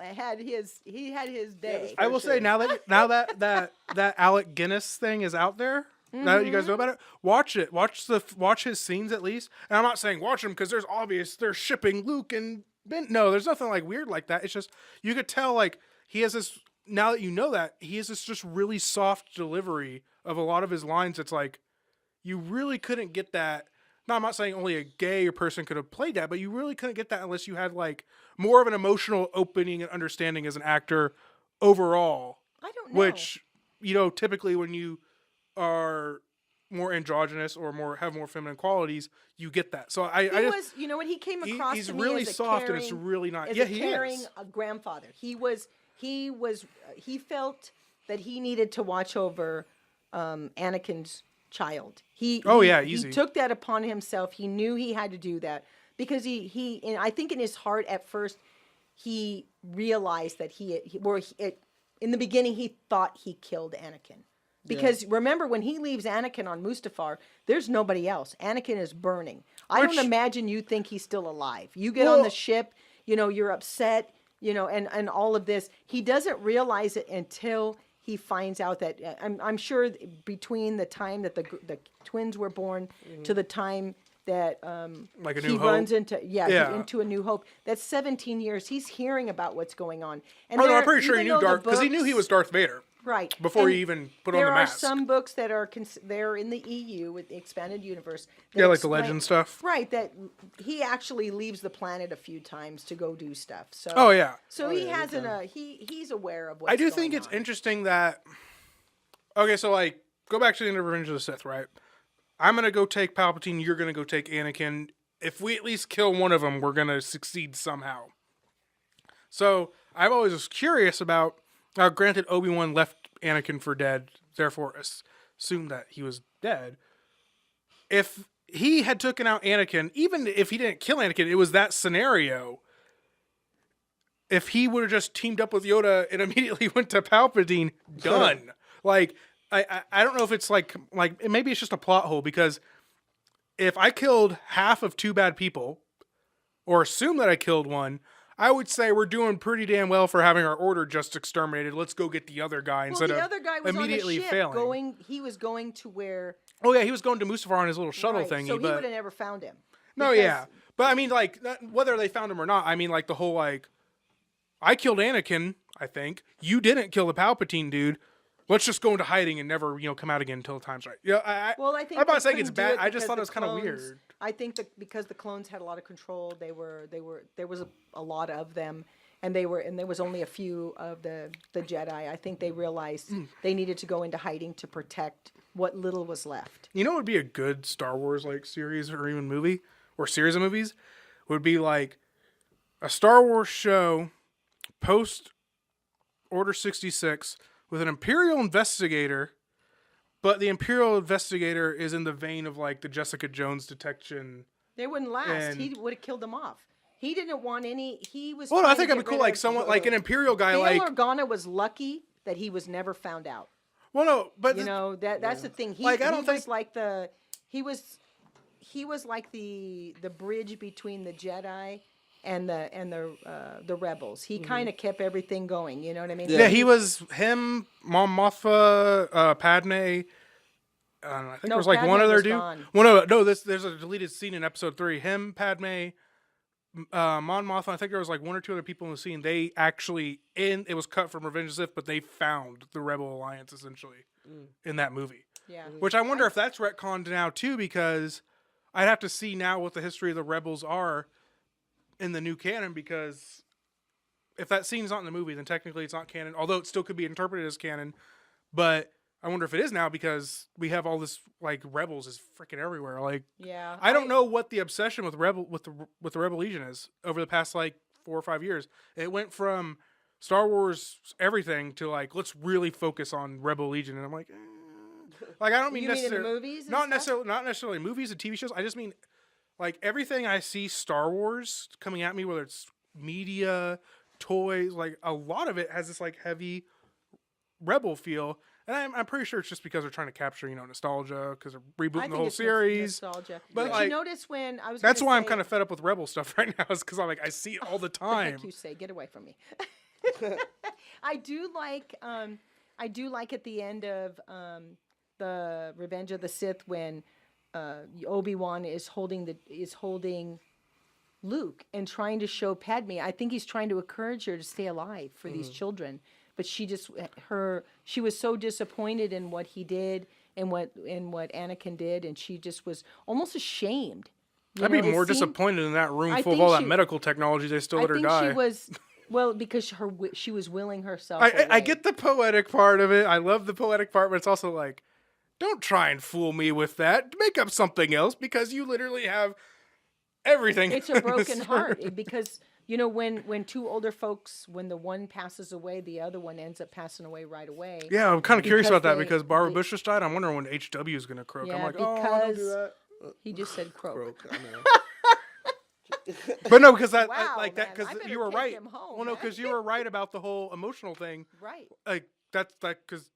had his day. I will say now that Alec Guinness thing is out there. Now that you guys know about it, watch it. Watch his scenes at least. And I'm not saying watch them because they're shipping Luke and Ben. No, there's nothing like weird like that. It's just you could tell like he has this. Now that you know that, he has this just really soft delivery of a lot of his lines. It's like you really couldn't get that. No, I'm not saying only a gay person could have played that, but you really couldn't get that unless you had like more of an emotional opening and understanding as an actor overall. I don't know. Which typically when you are more androgynous or have more feminine qualities, you get that. So I just, what he came across. He's to me really as a soft caring, and it's really not. As Yeah, a caring he is. A grandfather. He felt that he needed to watch over Anakin's child. He easy. took that upon himself. He knew he had to do that because and I think in his heart at first he realized that in the beginning he thought he killed Anakin. Because remember, when he leaves Anakin on Mustafar, there's nobody else. Anakin is burning. I don't imagine you think he's still alive. You get on the ship, you're upset, and all of this. He doesn't realize it until he finds out that I'm sure between the time that the twins were born to the time that like a he New Hope? runs into into A New Hope. That's 17 years. He's hearing about what's going on. And I'm pretty sure he knew because he knew he was Darth Vader. Right. Before he even put on the mask. There are some books that are they're in the EU with the expanded universe. Like the legend stuff. Right, that he actually leaves the planet a few times to go do stuff. So So he hasn't he's aware of what's going on. I do think it's interesting that so like go back to the end of Revenge of the Sith, right? I'm going to go take Palpatine, you're going to go take Anakin. If we at least kill one of them, we're going to succeed somehow. So, I've always was curious about granted, Obi-Wan left Anakin for dead, therefore assumed that he was dead. If he had taken out Anakin, even if he didn't kill Anakin, it was that scenario. If he would have just teamed up with Yoda and immediately went to Palpatine, done. Like, I don't know if it's like maybe it's just a plot hole because if I killed half of 2 bad people, or assume that I killed one, I would say we're doing pretty damn well for having our order just exterminated. Let's go get the other guy instead of other guy was immediately on the ship failing. He was going to where. Oh yeah, he was going to Mustafar on his little shuttle right, thingy. So he would have never found him. No, yeah, but I mean, like whether they found him or not, I mean, like the whole like, I killed Anakin. I think you didn't kill the Palpatine dude. Let's just go into hiding and never, come out again until the time's right. Yeah, I think I'm not saying it's couldn't do bad. it I just thought it was because kind of weird. I think that because the clones had a lot of control, there was a lot of them, and there was only a few of the Jedi. I think they realized they needed to go into hiding to protect what little was left. You know, what would be a good Star Wars like series or even movie or series of movies would be like a Star Wars show post Order 66 with an Imperial investigator, but the Imperial investigator is in the vein of like the Jessica Jones detection. They wouldn't last. He would have killed them off. He didn't want any. He was. Well, I think it'd be cool, like someone like an Imperial guy, Bail like Organa was lucky that he was never found out. Well, no, but that's the thing. He was like the bridge between the Jedi and the rebels. He kind of kept everything going. You know what I mean? Yeah, he was him, Mom Mothma, Padme. I think there was like Padme one other was dude. gone. There's a deleted scene in episode 3. Him, Padme, Mon Mothma. I think there was like one or two other people in the scene. They actually it was cut from Revenge of the Sith, but they found the Rebel Alliance essentially in that movie. Yeah. Which I wonder if that's retconned now too, because I'd have to see now what the history of the Rebels are in the new canon, because if that scene's not in the movie, then technically it's not canon, although it still could be interpreted as canon. But I wonder if it is now because we have all this like Rebels is freaking everywhere. Like, Yeah. I don't know what the obsession with the Rebel Legion is over the past like 4 or 5 years. It went from Star Wars everything to like let's really focus on Rebel Legion, and I'm like, like I don't mean You mean in the necessarily movies and not stuff? not necessarily movies and TV shows. I just mean like everything I see Star Wars coming at me, whether it's media, toys, like a lot of it has this like heavy Rebel feel. And I'm pretty sure it's just because they're trying to capture, nostalgia because they're I rebooting think the whole it's series. nostalgia. But, But like, you notice when I was That's gonna why I'm say- kind of fed up with Rebel stuff right now, is because I'm like, I see it all the The time. heck you say? Get away from me. I do like at the end of the Revenge of the Sith when Obi-Wan is holding Luke and trying to show Padme. I think he's trying to encourage her to stay alive for these children. But she was so disappointed in what he did and what Anakin did, and she just was almost ashamed. I'd be It more seemed- disappointed in that room I full of think all that she- medical technology they still I let her think die. she was because she was willing herself. I away. get the poetic part of it. I love the poetic part, but it's also like, don't try and fool me with that. Make up something else because you literally have everything. It's a broken heart because when two older folks, when the one passes away, the other one ends up passing away right away. Yeah, I'm kind of curious Because about that they- because Barbara they- Bush just died. I'm wondering when HW is going to croak. I'm Yeah, like, oh, don't do because- that. He just said croak. Croak, I know. But no, because Wow, like that, man, because I better you were take right. him home, Well, no, man. because you were right about the whole emotional thing. Right. Like that's because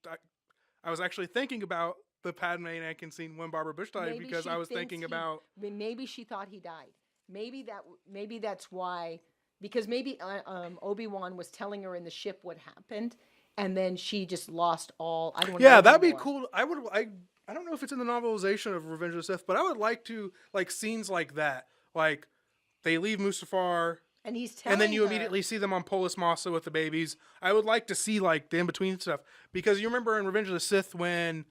I was actually thinking about the Padme and Anakin scene when Barbara Bush died Maybe because she I was thinks thinking he- about. Maybe she thought he died. Maybe that's why. Because maybe Obi-Wan was telling her in the ship what happened, and then she just lost all. I don't know. Yeah, that'd be anymore. cool. I don't know if it's in the novelization of Revenge of the Sith, but I would like to like scenes like that. Like they leave Mustafar, And he's telling and then you her- immediately see them on Polis Massa with the babies. I would like to see like the in between stuff because you remember in Revenge of the Sith when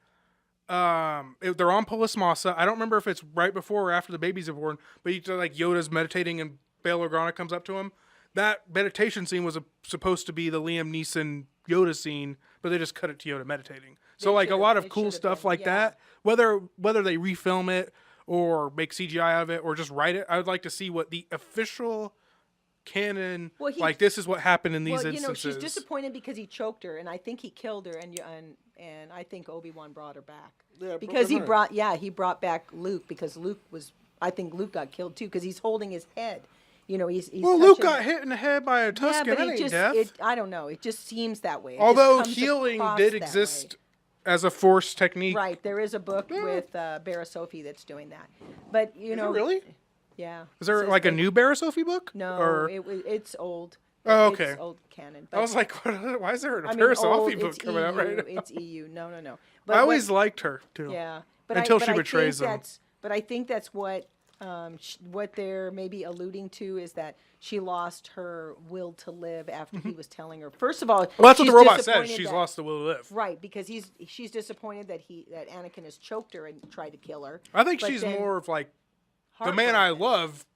they're on Polis Massa. I don't remember if it's right before or after the babies are born, but like Yoda's meditating and Bail Organa comes up to him. That meditation scene was supposed to be the Liam Neeson Yoda scene, but they just cut it to Yoda meditating. So They like a should've- lot of it cool should've stuff been, like yeah. that. Whether they refilm it or make CGI out of it or just write it, I would like to see what the official canon Well, like. This is what happened in these Well, instances. she's disappointed because he choked her, and I think he killed her, and I think Obi-Wan brought her back Yeah, because he broken brought back Luke because I think Luke got killed too because he's holding his head. He's Well, Luke touching- got hit in the head by a Yeah, Tusken. but that it ain't just death. I don't know. It just seems that way. It just Although comes healing across did that exist way. as a force technique. Right, there is a book with Bara Sophie that's doing that, but Is it really? yeah. Is there It says like a they- new Bara Sophie book? No, Or, it's old. Oh, okay. It's old canon. I was like, why is there a I mean, Bara Sophie old, book it's coming out right now? It's EU. No. I But always liked her too. yeah, but Until but she betrays think him. But I think that's what they're maybe alluding to is that she lost her will to live after he was telling her. First of all, Well, that's what she's the robot says. disappointed She's that- lost the will to live. Right, because she's disappointed that Anakin has choked her and tried to kill her. I think But she's then more of like the man I heartbroken. love.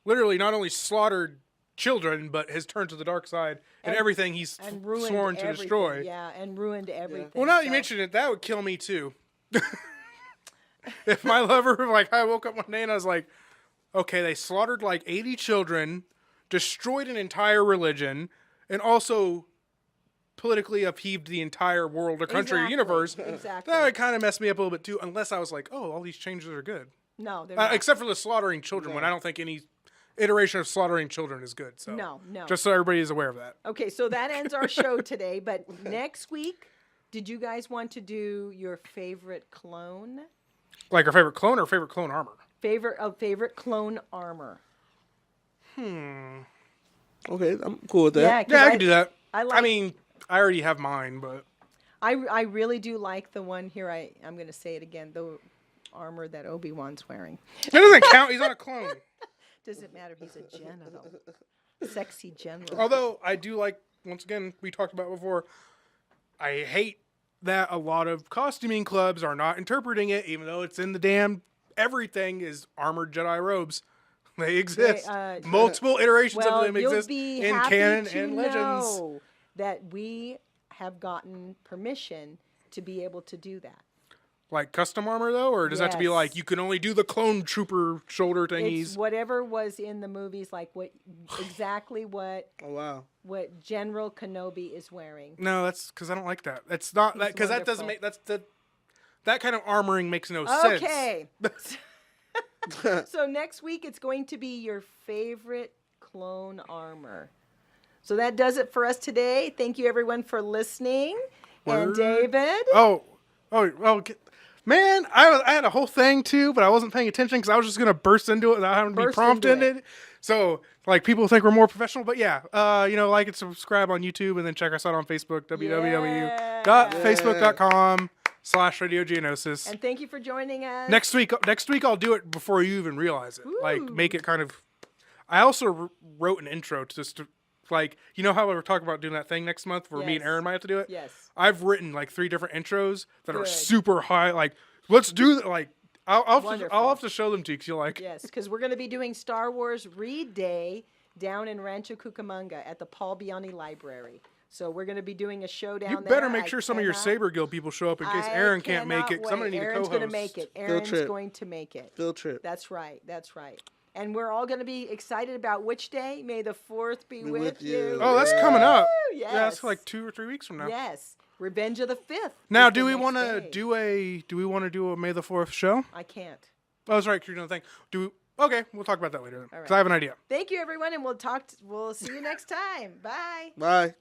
Literally, not only slaughtered children, but has turned to the dark side and everything he's and ruined sworn to everything. destroy. Yeah, and ruined everything. Well, now that you so- mention it, that would kill me too. If my lover, like, I woke up one day and I was like, okay, they slaughtered like 80 children, destroyed an entire religion, and also politically upheaved the entire world or country or Exactly, universe. exactly. That would kind of mess me up a little bit too, unless I was like, oh, all these changes are good. No, they're not. Except for the slaughtering children, when I don't think any iteration of slaughtering children is good. So No. just so everybody is aware of that. Okay, so that ends our show today. But next week, did you guys want to do your favorite clone? Like our favorite clone or favorite clone armor? Favorite clone armor. Okay, I'm cool with that. Yeah, 'cause Yeah, I can do that. I I like. mean, I already have mine, but I really do like the one here. I'm going to say it again. The armor that Obi-Wan's wearing. it doesn't count. He's not a clone. Doesn't matter. He's a general, sexy general. Although I do like, once again, we talked about before, I hate that a lot of costuming clubs are not interpreting it, even though it's in the damn everything is armored Jedi robes. They exist. Uh, Multiple iterations well, of them you'll exist be in happy canon to and legends. know that we have gotten permission to be able to do that. Like custom armor though, or does that have to be like Yes. you can only do the clone trooper shoulder thingies? It's whatever was in the movies, like exactly what Oh wow. General Kenobi is wearing. No, that's because I don't like that. That's not that He's because that doesn't wonderful. that kind of armoring makes no sense. Okay. So next week it's going to be your favorite clone armor. So that does it for us today. Thank you everyone for listening. And Word. David. Oh, man, I had a whole thing too, but I wasn't paying attention because I was just gonna burst into it without having to be Burst prompted. into it. So like people think we're more professional, but yeah, like and subscribe on YouTube and then check us out on Facebook, www.facebook.com/Radio Geonosis. And thank you for joining us. Next week I'll do it before you even realize it. Like Ooh. make it kind of. I also wrote an intro to like how we were talking about doing that thing next month where me and Yes. Aaron might have to do it. Yes. I've written like 3 different intros that are Good. super high. Like let's do that. Like I'll Wonderful. have to show them to you because you'll like. Yes, because we're going to be doing Star Wars Read Day down in Rancho Cucamonga at the Paul Biani Library. So we're going to be doing a show down You there. better make sure some of your Saber Guild people show up in case Aaron can't make it. Because I'm gonna need a Aaron's co-host. going to make it. Aaron's trip. going to make it. Field trip. That's right. That's right. And we're all going to be excited about which day? May the 4th be with you. Oh, that's coming up. Woo! Yeah, that's Yes. like 2 or 3 weeks from now. Yes. Revenge of the 5th. Now, is do the we next want to day. do a May the 4th show? I can't. Oh, that's right. 'Cause you're doing the thing. Okay, we'll talk about that later then. All Because right. I have an idea. Thank you, everyone, and we'll see you next time. Bye. Bye.